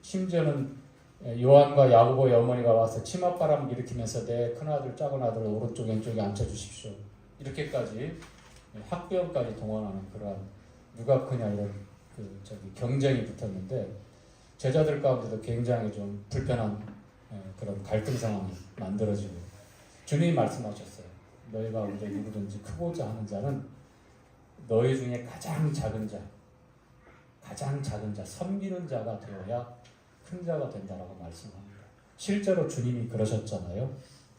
심지어는 요한과 야고보의 어머니가 와서 치맛바람 일으키면서 내 큰아들 작은아들 오른쪽 왼쪽에 앉혀주십시오, 이렇게까지 학병까지 동원하는 그러한 누가 크냐 이런 경쟁이 붙었는데, 제자들 가운데도 굉장히 좀 불편한 그런 갈등 상황이 만들어지고, 주님이 말씀하셨어요. 너희 가운데 누구든지 크고자 하는 자는 너희 중에 가장 작은 자, 섬기는 자가 되어야 큰 자가 된다라고 말씀합니다. 실제로 주님이 그러셨잖아요.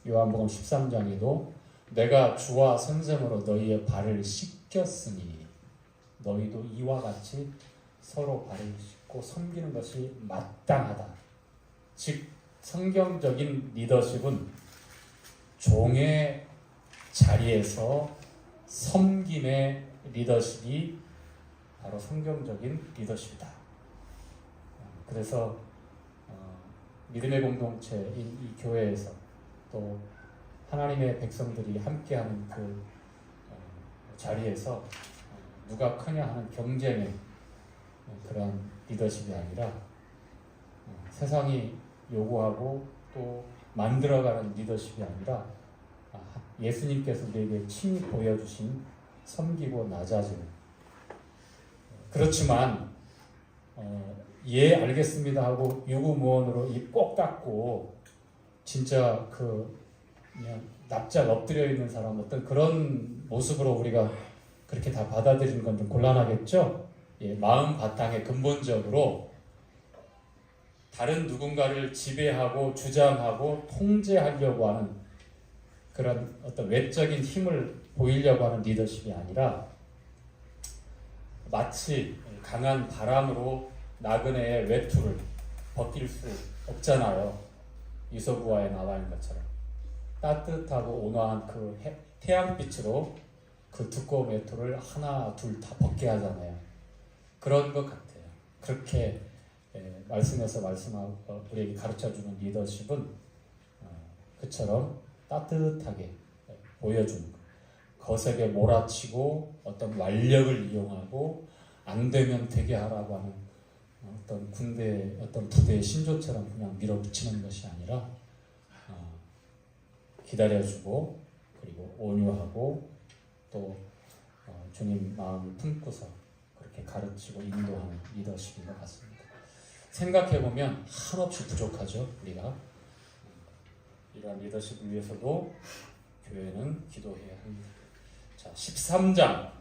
요한복음 13장에도 내가 주와 선생으로 너희의 발을 씻겼으니 너희도 이와 같이 서로 발을 씻고 섬기는 것이 마땅하다. 즉 성경적인 리더십은 종의 자리에서 섬김의 리더십이 바로 성경적인 리더십이다. 그래서 믿음의 공동체인 이 교회에서 또 하나님의 백성들이 함께하는 그 자리에서 누가 크냐 하는 경쟁의 그런 리더십이 아니라 세상이 요구하고 또 만들어가는 리더십이 아니라 예수님께서 우리에게 친히 보여주신 섬기고 낮아지는, 그렇지만 예 알겠습니다 하고 유구무원으로 입 꼭 닫고 진짜 그냥 납작 엎드려 있는 사람, 어떤 그런 모습으로 우리가 그렇게 다 받아들이는 건 좀 곤란하겠죠. 예, 마음 바탕에 근본적으로 다른 누군가를 지배하고 주장하고 통제하려고 하는 그런 어떤 외적인 힘을 보이려고 하는 리더십이 아니라, 마치 강한 바람으로 나그네의 외투를 벗길 수 없잖아요. 이소부화에 나와 있는 것처럼 따뜻하고 온화한 그 태양빛으로 그 두꺼운 외투를 하나 둘 다 벗게 하잖아요. 그런 것 같아요. 그렇게 말씀에서 말씀하고 우리에게 가르쳐주는 리더십은 그처럼 따뜻하게 보여주는 것. 거세게 몰아치고 어떤 완력을 이용하고 안 되면 되게 하라고 하는 어떤 군대 어떤 부대의 신조처럼 그냥 밀어붙이는 것이 아니라 기다려주고 그리고 온유하고 또 주님 마음을 품고서 그렇게 가르치고 인도하는 리더십인 것 같습니다. 생각해보면 한없이 부족하죠. 우리가 이러한 리더십을 위해서도 교회는 기도해야 합니다. 자, 13장은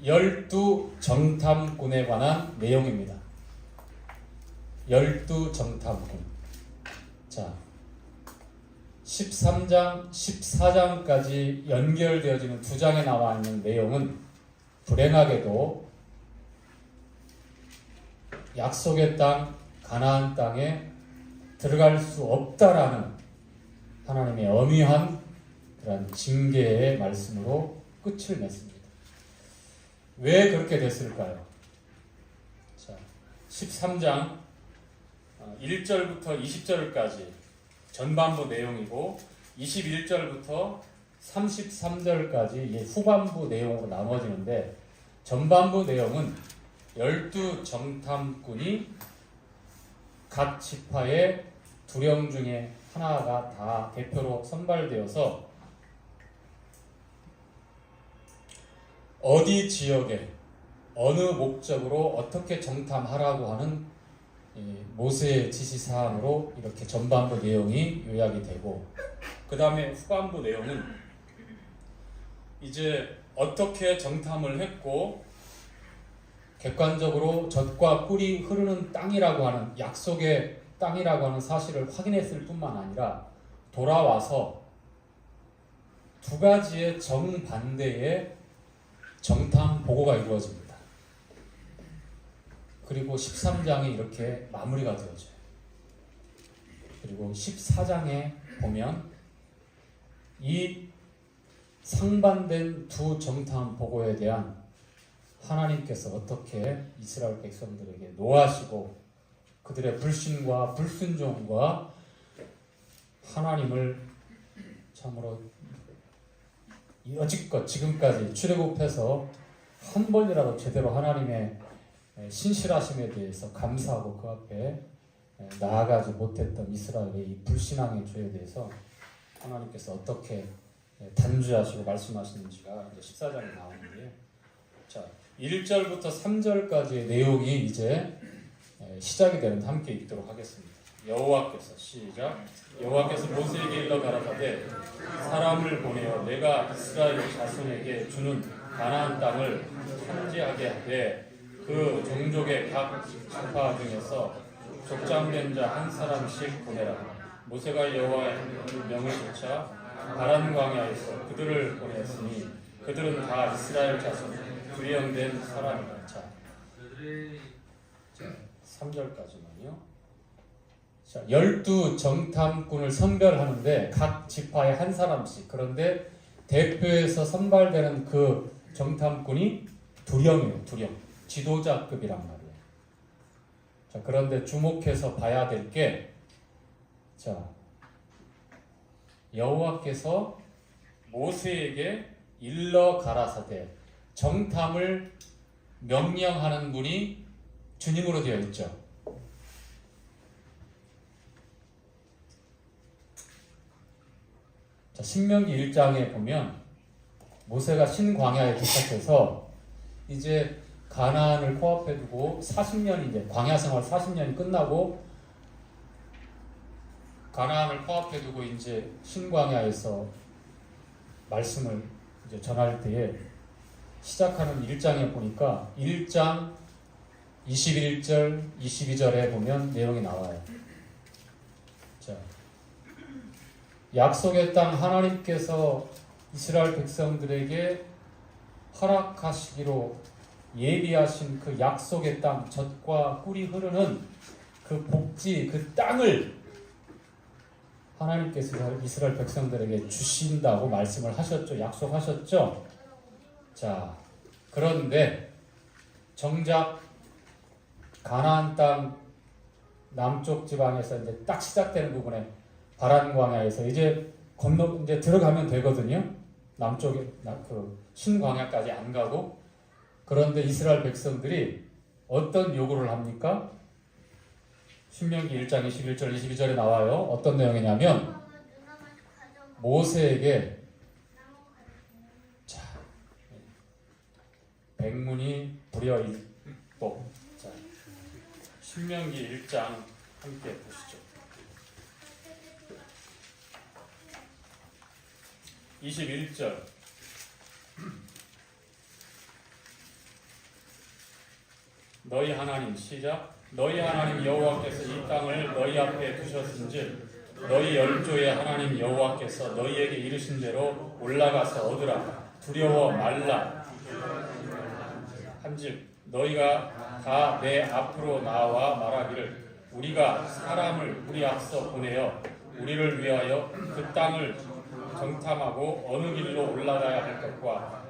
12정탐꾼에 관한 내용입니다. 12정탐꾼. 자, 13장, 14장까지 연결되어지는 두 장에 나와 있는 내용은 불행하게도 약속의 땅, 가나안 땅에 들어갈 수 없다라는 하나님의 엄위한 그런 징계의 말씀으로 끝을 맺습니다. 왜 그렇게 됐을까요? 자, 13장 1절부터 20절까지 전반부 내용이고 21절부터 33절까지 후반부 내용으로 나눠지는데 전반부 내용은 12정탐꾼이 각 지파의 두령 중에 하나가 다 대표로 선발되어서 어디 지역에 어느 목적으로 어떻게 정탐하라고 하는 모세의 지시사항으로 이렇게 전반부 내용이 요약이 되고 그 다음에 후반부 내용은 이제 어떻게 정탐을 했고 객관적으로 젖과 꿀이 흐르는 땅이라고 하는 약속의 땅이라고 하는 사실을 확인했을 뿐만 아니라 돌아와서 두 가지의 정반대의 정탐 보고가 이루어집니다. 그리고 13장이 이렇게 마무리가 되어져요. 그리고 14장에 보면 이 상반된 두 정탐 보고에 대한 하나님께서 어떻게 이스라엘 백성들에게 노하시고 그들의 불신과 불순종과 하나님을 참으로 여지껏 지금까지 출애굽해서 한 번이라도 제대로 하나님의 신실하심에 대해서 감사하고 그 앞에 나아가지 못했던 이스라엘의 이 불신앙의 죄에 대해서 하나님께서 어떻게 단죄하시고 말씀하시는지가 이제 14장에 나오는데요. 자, 1절부터 3절까지의 내용이 이제 시작이 되는데 함께 읽도록 하겠습니다. 여호와께서 시작. 여호와께서 모세에게 일러 가라사대 사람을 보내어 내가 이스라엘 자손에게 주는 가나안 땅을 탐지하게 하되 그 종족의 각 지파 중에서 족장된 자 한 사람씩 보내라. 모세가 여호와의 명을 쫓아 바란 광야에서 그들을 보냈으니 그들은 다 이스라엘 자손 두령된 사람이다. 자, 3절까지만요. 자, 12정탐꾼을 선별하는데 각 지파에 한 사람씩. 그런데 대표에서 선발되는 그 정탐꾼이 두령이에요. 두령. 지도자급이란 말이에요. 자, 그런데 주목해서 봐야 될 게, 자, 여호와께서 모세에게 일러 가라사대 정탐을 명령하는 분이 주님으로 되어 있죠. 자, 신명기 1장에 보면 모세가 신광야에 도착해서 이제 가나안을 코앞에 두고 40년이 이제 광야 생활 40년이 끝나고 가나안을 코앞에 두고 이제 신광야에서 말씀을 이제 전할 때에 시작하는 1장에 보니까 1장 21절, 22절에 보면 내용이 나와요. 자, 약속의 땅 하나님께서 이스라엘 백성들에게 허락하시기로 예비하신 그 약속의 땅, 젖과 꿀이 흐르는 그 복지, 그 땅을 하나님께서 이스라엘 백성들에게 주신다고 말씀을 하셨죠. 약속하셨죠. 자, 그런데 정작 가나안 땅 남쪽 지방에서 이제 딱 시작되는 부분에 바란 광야에서 이제 이제 들어가면 되거든요. 남쪽에 그 신광야까지 안 가고. 그런데 이스라엘 백성들이 어떤 요구를 합니까? 신명기 1장 21절 22절에 나와요. 어떤 내용이냐면 모세에게 자, 백문이 불여 일복. 자, 신명기 1장 함께 보시죠. 21절 너희 하나님 시작. 너희 하나님 여호와께서 이 땅을 너희 앞에 두셨은즉 너희 열조의 하나님 여호와께서 너희에게 이르신 대로 올라가서 얻으라. 두려워 말라. 한즉 너희가 다 내 앞으로 나와 말하기를 우리가 사람을 우리 앞서 보내어 우리를 위하여 그 땅을 정탐하고 어느 길로 올라가야 할 것과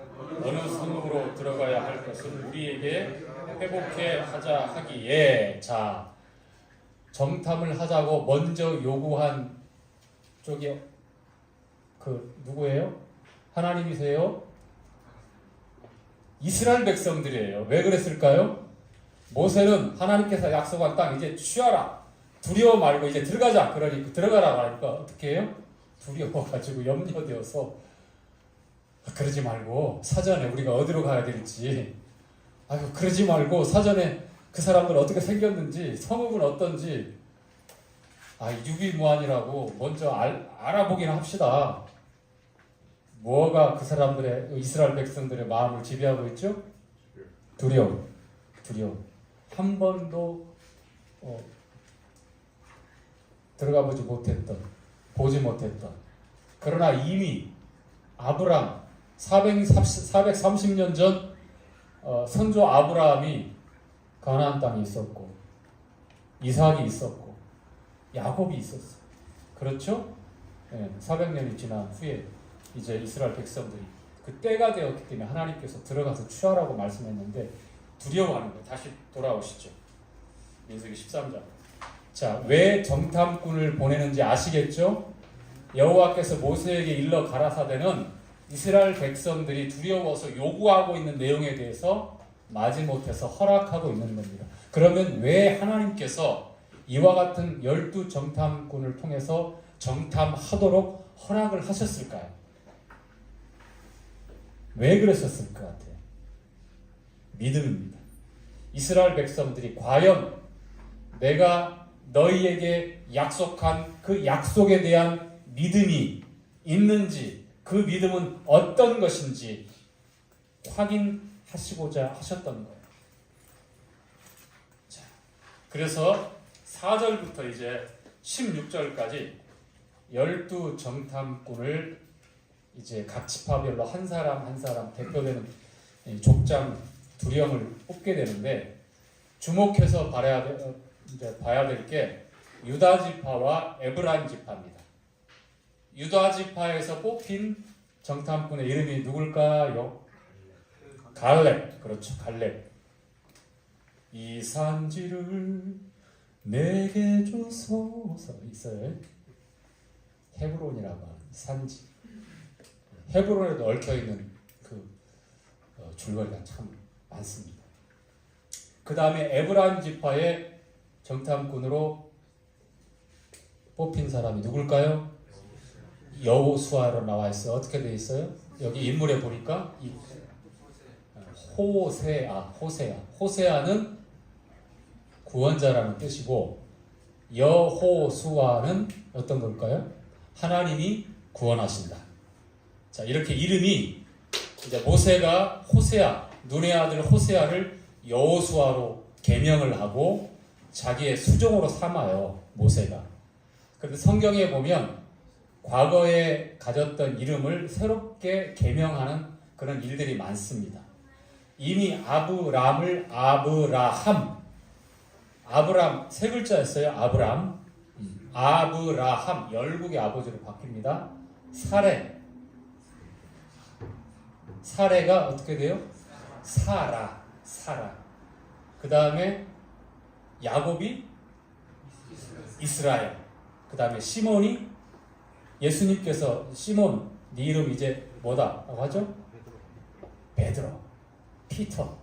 어느 성읍으로 들어가야 할 것을 우리에게 회복해 하자 하기에. 자, 정탐을 하자고 먼저 요구한 쪽이 그 누구예요? 하나님이세요? 이스라엘 백성들이에요. 왜 그랬을까요? 모세는 하나님께서 약속한 땅 이제 취하라. 두려워 말고 이제 들어가자. 그러니까 들어가라고 하니까 어떻게 해요? 두려워가지고 염려되어서 그러지 말고 사전에 우리가 어디로 가야 될지, 아유 그러지 말고 사전에 그 사람들 어떻게 생겼는지, 성읍은 어떤지, 유비무환이라고 먼저 알아보긴 합시다. 뭐가 그 사람들의, 이스라엘 백성들의 마음을 지배하고 있죠? 두려움. 한 번도 들어가 보지 못했던. 그러나 이미 아브람 430년 전 선조 아브라함이 가나안 땅에 있었고, 이삭이 있었고, 야곱이 있었어요. 그렇죠? 400년이 지난 후에 이제 이스라엘 백성들이 그 때가 되었기 때문에 하나님께서 들어가서 취하라고 말씀했는데 두려워하는 거예요. 다시 돌아오시죠. 민수기 13장. 자, 왜 정탐꾼을 보내는지 아시겠죠? 여호와께서 모세에게 일러 가라사대는 이스라엘 백성들이 두려워서 요구하고 있는 내용에 대해서 마지못해서 허락하고 있는 겁니다. 그러면 왜 하나님께서 이와 같은 12 정탐꾼을 통해서 정탐하도록 허락을 하셨을까요? 왜 그러셨을 것 같아요? 믿음입니다. 이스라엘 백성들이 과연 내가 너희에게 약속한 그 약속에 대한 믿음이 있는지, 그 믿음은 어떤 것인지 확인하시고자 하셨던 거예요. 자, 그래서 4절부터 이제 16절까지 12 정탐꾼을 이제 각 지파별로 한 사람 한 사람 대표되는 족장 두령을 뽑게 되는데, 주목해서 봐야 될 게 유다 지파와 에브라임 지파입니다. 유다 지파에서 뽑힌 정탐꾼의 이름이 누굴까요? 갈렙. 그렇죠, 갈렙. 이 산지를 내게 주소서 있어요. 헤브론이라고 하는 산지. 헤브론에도 얽혀있는 그 줄거리가 참 많습니다. 그 다음에 에브라임 지파의 정탐꾼으로 뽑힌 사람이 누굴까요? 여호수아로 나와 있어요. 어떻게 되어 있어요? 여기 인물에 보니까 호세아는 구원자라는 뜻이고, 여호수아는 어떤 걸까요? 하나님이 구원하신다. 자, 이렇게 이름이 이제 모세가 눈의 아들 호세아를 여호수아로 계명을 하고 자기의 수종으로 삼아요, 모세가. 그런데 성경에 보면 과거에 가졌던 이름을 새롭게 계명하는 그런 일들이 많습니다. 이미 아브람을 아브라함 세 글자였어요. 아브라함 열국의 아버지로 바뀝니다. 사레가 어떻게 돼요? 사라. 그 다음에 야곱이 이스라엘. 그 다음에 시몬이 예수님께서 시몬 네 이름 이제 뭐다 라고 하죠? 베드로, 피터.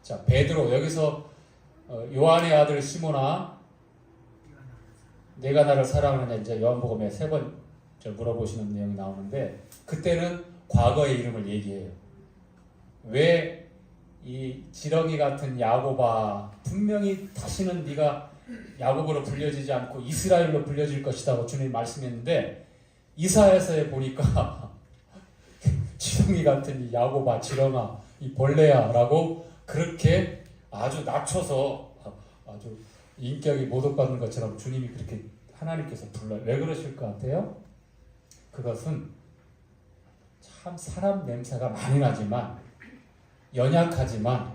자, 베드로 여기서 요한의 아들 시몬아 내가 나를 사랑하느냐 이제 요한복음에 3번 물어보시는 내용이 나오는데 그때는 과거의 이름을 얘기해요. 왜 이 지렁이 같은 야곱아 분명히 다시는 네가 야곱으로 불려지지 않고 이스라엘로 불려질 것이라고 주님 말씀했는데 이사야서에 보니까 지렁이 같은 이 야곱아 지렁아 이 벌레야 라고 그렇게 아주 낮춰서 아주 인격이 모독받는 것처럼 주님이 그렇게 하나님께서 불러요. 왜 그러실 것 같아요? 그것은 참 사람 냄새가 많이 나지만 연약하지만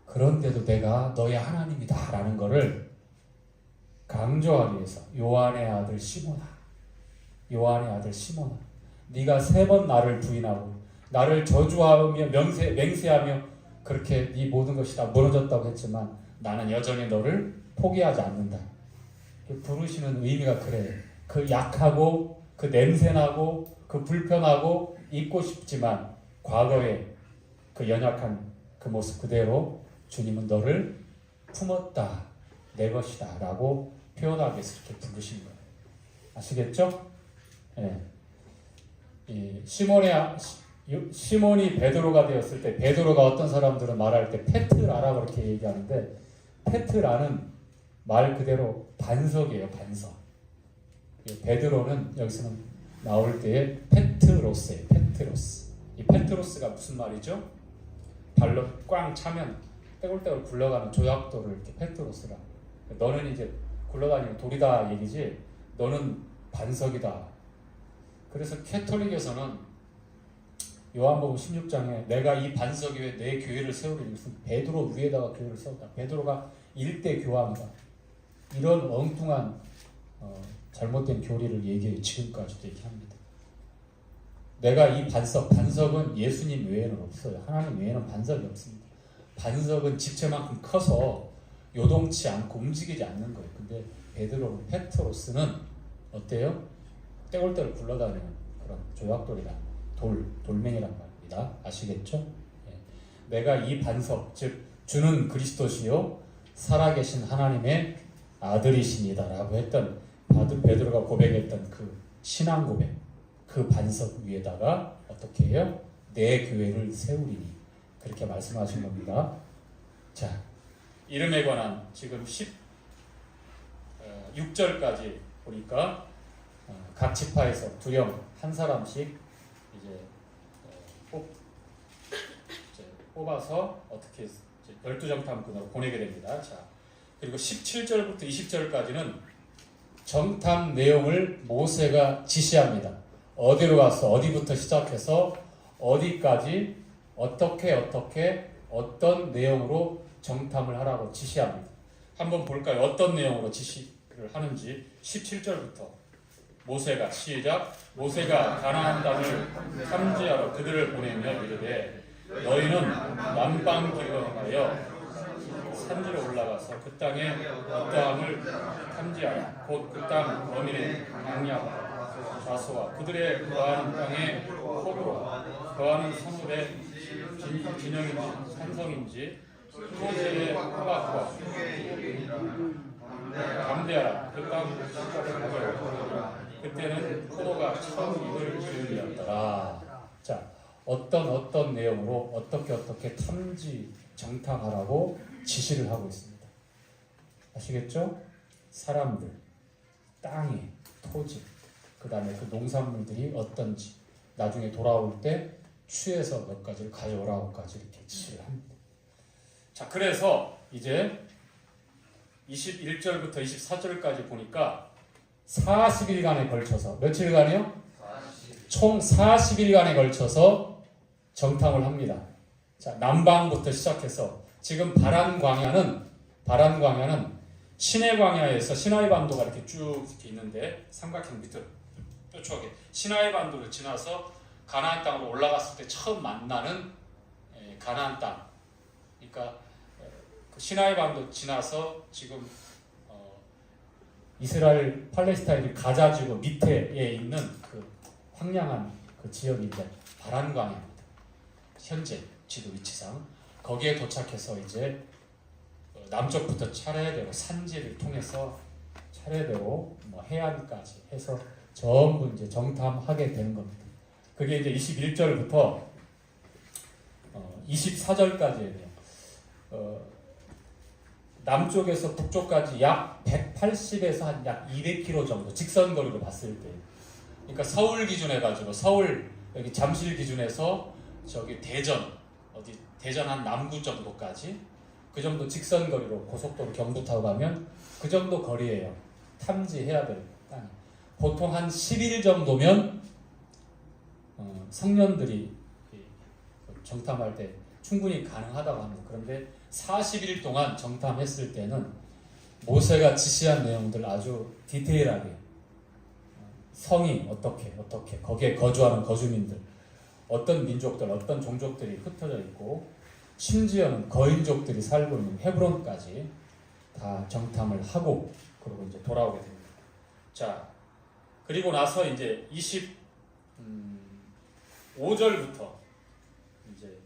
그런데도 내가 너의 하나님이다 라는 것을 강조하기 위해서 요한의 아들 시몬아 네가 3번 나를 부인하고 나를 저주하며 맹세하며 그렇게 네 모든 것이 다 무너졌다고 했지만 나는 여전히 너를 포기하지 않는다. 부르시는 의미가 그래요. 그 약하고 그 냄새나고 그 불편하고 잊고 싶지만 과거에 그 연약한 그 모습 그대로 주님은 너를 품었다. 내 것이다. 라고 표현하기 위해서 이렇게 부르신 거예요. 아시겠죠? 네. 이 시몬이 베드로가 되었을 때 베드로가 어떤 사람들은 말할 때 페트라라고 그렇게 얘기하는데 페트라는 말 그대로 반석이에요. 반석. 베드로는 여기서는 나올 때에 페트로스예요. 페트로스. 이 페트로스가 무슨 말이죠? 발로 꽝 차면 떼굴떼굴 굴러가는 조약돌을 이렇게 페트로스라. 너는 이제 굴러다니는 돌이다 얘기지. 너는 반석이다. 그래서 캐톨릭에서는 요한복음 16장에 내가 이 반석 위에 내 교회를 세우리니 무슨 베드로 위에다가 교회를 세웠다. 베드로가 일대 교황이다. 이런 엉뚱한 잘못된 교리를 얘기해요. 지금까지도 얘기합니다. 내가 이 반석은 예수님 외에는 없어요. 하나님 외에는 반석이 없습니다. 반석은 집체만큼 커서 요동치 않고 움직이지 않는 거예요. 근데 베드로는 페트로스는 어때요? 떼굴떼굴 굴러다니는 그런 조약돌이란 돌멩이란 말입니다. 아시겠죠? 예. 내가 이 반석, 즉 주는 그리스도시요 살아계신 하나님의 아들이시니다 라고 했던 베드로가 고백했던 그 신앙 고백, 그 반석 위에다가 어떻게 해요? 내 교회를 세우리니 그렇게 말씀하신 겁니다. 자, 이름에 관한 지금 16절까지 보니까 각 지파에서 두령 한 사람씩 이제 뽑아서 어떻게 12정탐꾼으로 보내게 됩니다. 자, 그리고 17절부터 20절까지는 정탐 내용을 모세가 지시합니다. 어디로 가서 어디부터 시작해서 어디까지 어떻게 어떤 내용으로 정탐을 하라고 지시합니다. 한번 볼까요? 어떤 내용으로 지시를 하는지. 17절부터 모세가 시작. 모세가 가나안 땅을 탐지하러 그들을 보내며 이르되 너희는 남방길로 행하여 산지로 올라가서 그 땅에 어떠함을 탐지하라. 곧 그 땅 어민의 강야와 좌소와 그들의 거하는 땅의 호로 거하는 성읍의 진영인지 산성인지 토지의 호박과 감대하라. 그 땅 가져오라. 그때는 포도가 처음 잎을 지으리였더라. 자, 어떤 내용으로 어떻게 탐지 정탐하라고 지시를 하고 있습니다. 아시겠죠? 사람들, 땅의 토지, 그 다음에 그 농산물들이 어떤지 나중에 돌아올 때 취해서 몇 가지를 가져오라고까지 이렇게 지시를 합니다. 자, 그래서 이제 21절부터 24절까지 보니까 40일간에 걸쳐서 며칠간이요? 총 40일간에 걸쳐서 정탐을 합니다. 자, 남방부터 시작해서 지금 바란 광야는 시내 광야에서 시나이 반도가 이렇게 쭉 이렇게 있는데 삼각형 밑으로 뾰족하게 시나이 반도를 지나서 가나안 땅으로 올라갔을 때 처음 만나는 가나안 땅, 그러니까 그 시나이 반도 지나서 지금 이스라엘 팔레스타인이 가자 지구 밑에에 있는 그 황량한 그 지역이 이제 바란강입니다. 현재 지도 위치상 거기에 도착해서 이제 남쪽부터 차례대로 산지를 통해서 차례대로 뭐 해안까지 해서 전부 이제 정탐하게 되는 겁니다. 그게 이제 21절부터 24절까지예요. 남쪽에서 북쪽까지 약 180에서 한 약 200km 정도 직선거리로 봤을 때, 그러니까 서울 기준해 가지고 서울 여기 잠실 기준에서 저기 대전 어디 대전 한 남구 정도까지 그 정도 직선거리로 고속도로 경부 타고 가면 그 정도 거리예요. 탐지해야 될 땅이. 보통 한 10일 정도면 성년들이 정탐할 때 충분히 가능하다고 합니다. 그런데 40일 동안 정탐했을 때는 모세가 지시한 내용들 아주 디테일하게 성이 어떻게 거기에 거주하는 거주민들 어떤 민족들 어떤 종족들이 흩어져 있고 심지어는 거인족들이 살고 있는 헤브론까지 다 정탐을 하고 그리고 이제 돌아오게 됩니다. 자, 그리고 나서 이제 25절부터 이제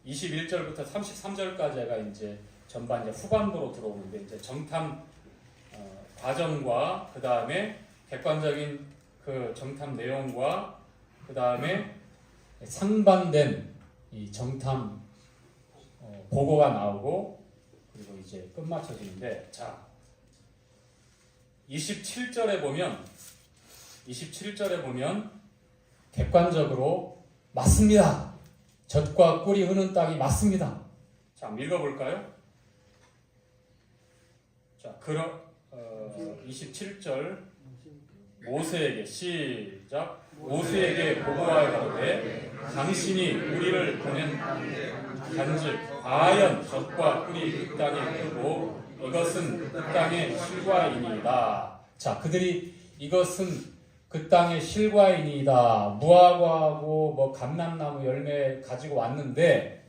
21절부터 33절까지가 이제 전반 이제 후반부로 들어오는데 이제 정탐 과정과 그 다음에 객관적인 그 정탐 내용과 그 다음에 상반된 이 정탐 보고가 나오고 그리고 이제 끝마쳐지는데 자 27절에 보면 객관적으로 맞습니다. 젖과 꿀이 흐르는 땅이 맞습니다. 자, 한번 읽어볼까요? 자, 27절 모세에게 시작. 모세에게 보고하여 가로되 당신이 우리를 보낸 간즉 과연 젖과 꿀이 그 땅에 흐르고 이것은 그 땅의 실과이니이다. 자, 그들이 이것은 그 땅의 실과이니이다. 무화과하고 뭐 감람나무 열매 가지고 왔는데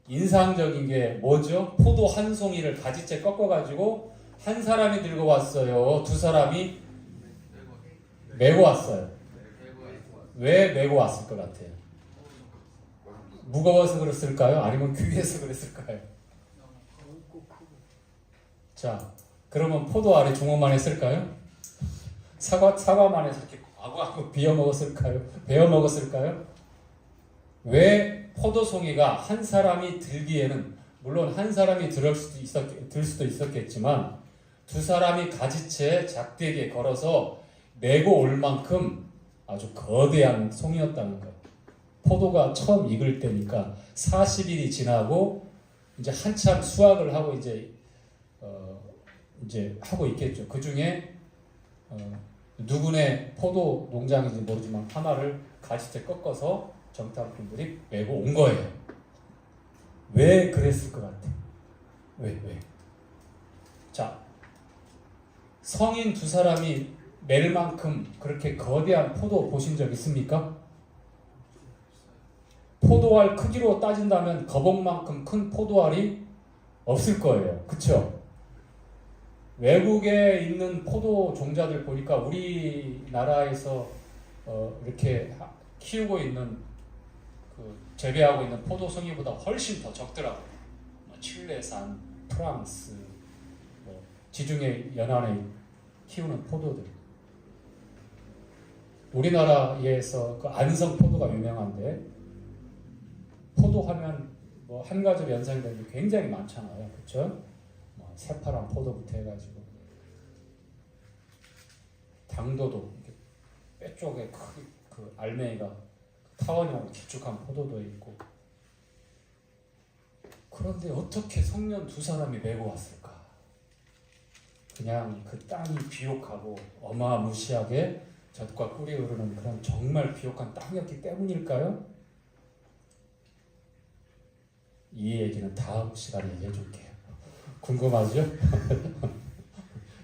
인상적인 게 뭐죠? 포도 한 송이를 가지째 꺾어가지고 한 사람이 들고 왔어요. 두 사람이 메고 왔어요. 왜 메고 왔을 것 같아요? 무거워서 그랬을까요? 아니면 귀해서 그랬을까요? 자, 그러면 포도 알에 주먹만 했을까요? 사과만 해서 이렇게 아구아구 비워 먹었을까요? 베어 먹었을까요? 왜 포도송이가 한 사람이 들기에는 물론 한 사람이 들 수도 있었겠지만 두 사람이 가지채 작대기에 걸어서 메고 올 만큼 아주 거대한 송이였다는 거예요. 포도가 처음 익을 때니까 40일이 지나고 이제 한참 수확을 하고 이제 하고 있겠죠. 그 중에 누구네 포도 농장인지 모르지만 하나를 가지째 꺾어서 정탐꾼들이 메고 온 거예요. 왜 그랬을 것 같아? 왜? 자, 성인 두 사람이 멜 만큼 그렇게 거대한 포도 보신 적 있습니까? 포도알 크기로 따진다면 거북만큼 큰 포도알이 없을 거예요. 그쵸? 외국에 있는 포도 종자들 보니까 우리나라에서 이렇게 키우고 있는 재배하고 있는 포도 송이보다 훨씬 더 적더라고요. 칠레산, 프랑스, 지중해 연안에 키우는 포도들. 우리나라에서 그 안성 포도가 유명한데 포도하면 뭐 한 가지로 연상이 되는 게 굉장히 많잖아요, 그렇죠? 새파란 포도부터 해가지고 당도도 뼈 쪽에 그 알맹이가 타원형으로 길쭉한 포도도 있고. 그런데 어떻게 성년 두 사람이 메고 왔을까? 그냥 그 땅이 비옥하고 어마무시하게 젖과 꿀이 흐르는 그런 정말 비옥한 땅이었기 때문일까요? 이 얘기는 다음 시간에 얘기해 줄게요. 궁금하죠?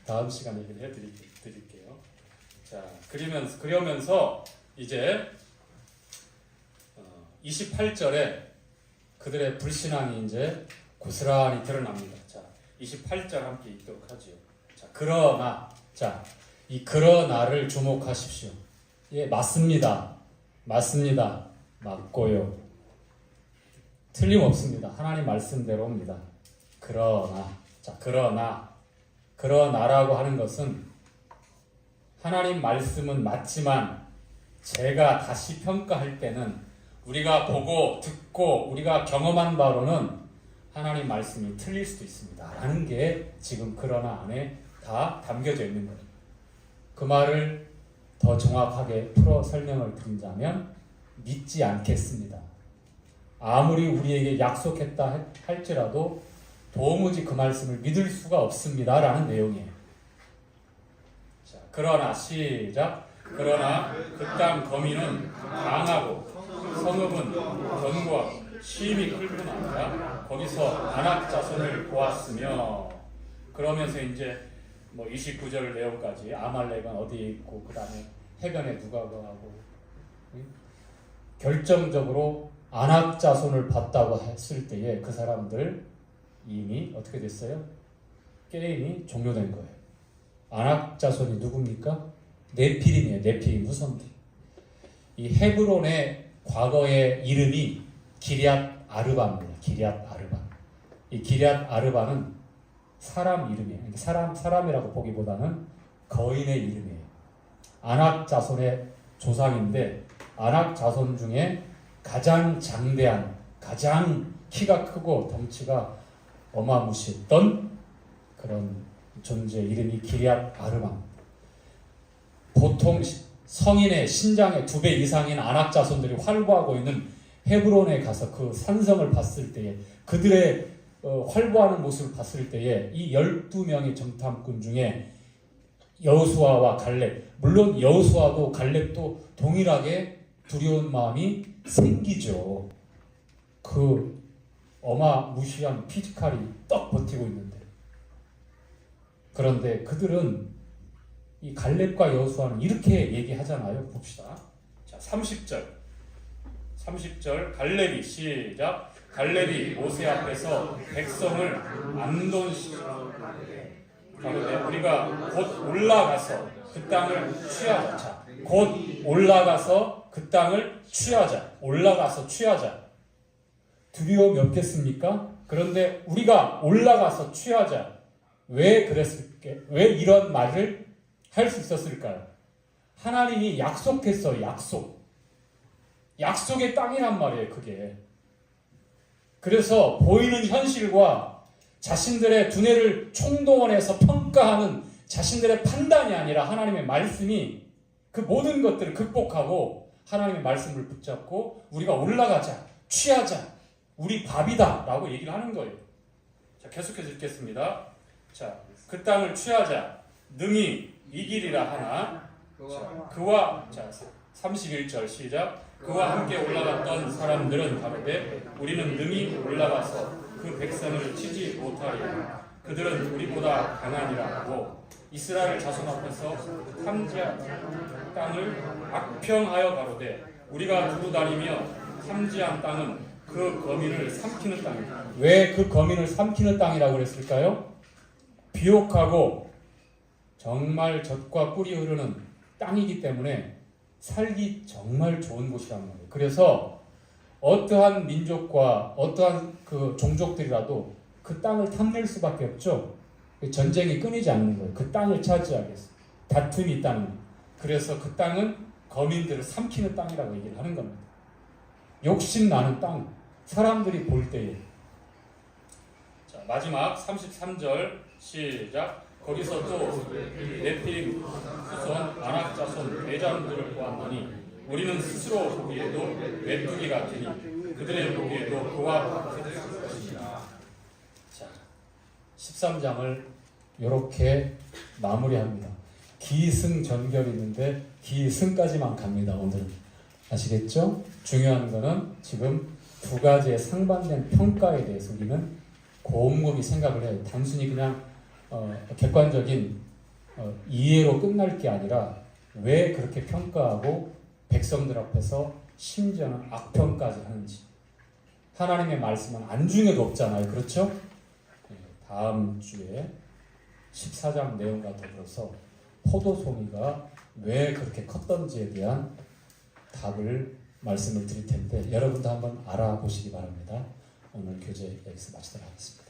다음 시간에 얘기를 해드릴게요. 자, 그러면서 이제 28절에 그들의 불신앙이 이제 고스란히 드러납니다. 자, 28절 함께 읽도록 하지요. 자, 그러나, 자, 이 그러나를 주목하십시오. 예, 맞습니다. 맞습니다. 맞고요. 틀림없습니다. 하나님 말씀대로입니다. 그러나, 자, 그러나라고 하는 것은 하나님 말씀은 맞지만 제가 다시 평가할 때는 우리가 보고 듣고 우리가 경험한 바로는 하나님 말씀이 틀릴 수도 있습니다. 라는 게 지금 그러나 안에 다 담겨져 있는 거예요. 그 말을 더 정확하게 풀어 설명을 드린다면 믿지 않겠습니다. 아무리 우리에게 약속했다 할지라도 도무지 그 말씀을 믿을 수가 없습니다. 라는 내용이에요. 자, 그러나 시작. 그러나 그 땅 거민은 강하고 성읍은 견고하고 심히 클뿐 아니라 거기서 안악 자손을 보았으며, 그러면서 이제 뭐 29절 내용까지 아말렉은 어디에 있고 그 다음에 해변에 누가 거하고 결정적으로 안악 자손을 봤다고 했을 때에 그 사람들 이미 어떻게 됐어요? 게임이 종료된 거예요. 안악 자손이 누굽니까? 네피림이에요. 네피림 후손들. 이 헤브론의 과거의 이름이 기럇 아르바입니다. 기럇 아르바. 이 기럇 아르바는 사람 이름이에요. 사람이라고 보기보다는 거인의 이름이에요. 아낙 자손의 조상인데 아낙 자손 중에 가장 장대한, 가장 키가 크고 덩치가 어마무시했던 그런 존재 이름이 기럇 아르바. 보통 성인의 신장의 2배 이상인 아낙 자손들이 활보하고 있는 헤브론에 가서 그 산성을 봤을 때에 그들의 활보하는 모습을 봤을 때에 이 12명의 정탐꾼 중에 여호수아와 갈렙, 물론 여호수아도 갈렙도 동일하게 두려운 마음이 생기죠. 그 어마무시한 피지컬이 떡 버티고 있는데, 그런데 그들은 이 갈렙과 여호수아는 이렇게 얘기하잖아요. 봅시다. 자, 30절 갈렙이 시작. 갈렙이 모세 앞에서 백성을 안돈시키고 가로되 우리가 곧 올라가서 그 땅을 취하자. 자, 곧 올라가서 그 땅을 취하자. 올라가서 취하자. 두려움이 없겠습니까? 그런데 우리가 올라가서 취하자. 왜 그랬을까? 왜 이런 말을 할 수 있었을까요? 하나님이 약속했어요. 약속의 땅이란 말이에요. 그게. 그래서 보이는 현실과 자신들의 두뇌를 총동원해서 평가하는 자신들의 판단이 아니라 하나님의 말씀이 그 모든 것들을 극복하고 하나님의 말씀을 붙잡고 우리가 올라가자, 취하자, 우리 밥이다 라고 얘기를 하는 거예요. 자, 계속해서 읽겠습니다. 자, 그 땅을 취하자. 능히 이기리라 하나. 자, 그와, 자, 31절 시작. 그와 함께 올라갔던 사람들은 가로되 우리는 능히 올라가서 그 백성을 치지 못하리라. 그들은 우리보다 강하니라 하고 이스라엘 자손 앞에서 탐지한 땅을 악평하여 가로되 우리가 두루 다니며 탐지한 땅은 그 거민을 삼키는 땅이다. 왜 그 거민을 삼키는 땅이라고 그랬을까요? 비옥하고 정말 젖과 꿀이 흐르는 땅이기 때문에 살기 정말 좋은 곳이란 말이에요. 그래서 어떠한 민족과 어떠한 그 종족들이라도 그 땅을 탐낼 수밖에 없죠. 전쟁이 끊이지 않는 거예요. 그 땅을 차지하겠어. 다툼이 있다는 거예요. 그래서 그 땅은 거민들을 삼키는 땅이라고 얘기를 하는 겁니다. 욕심 나는 땅. 사람들이 볼 때에. 자, 마지막 33절 시작. 거기서 또 네피림 후손 아낙 자손 대장들을 보았더니 우리는 스스로 보기에도 메뚜기 같으니 그들의 보기에도 그와 같을 것이다. 자, 13장을 이렇게 마무리합니다. 기승전결이 있는데 기승까지만 갑니다. 오늘은 아시겠죠? 중요한 거는 지금 두 가지의 상반된 평가에 대해서 우리는 곰곰이 생각을 해요. 단순히 그냥 객관적인 이해로 끝날 게 아니라 왜 그렇게 평가하고 백성들 앞에서 심지어는 악평까지 하는지. 하나님의 말씀은 안중에도 없잖아요. 그렇죠? 네, 다음 주에 14장 내용과 더불어서 포도송이가 왜 그렇게 컸던지에 대한 답을 말씀을 드릴 텐데 여러분도 한번 알아보시기 바랍니다. 오늘 교재 여기서 마치도록 하겠습니다.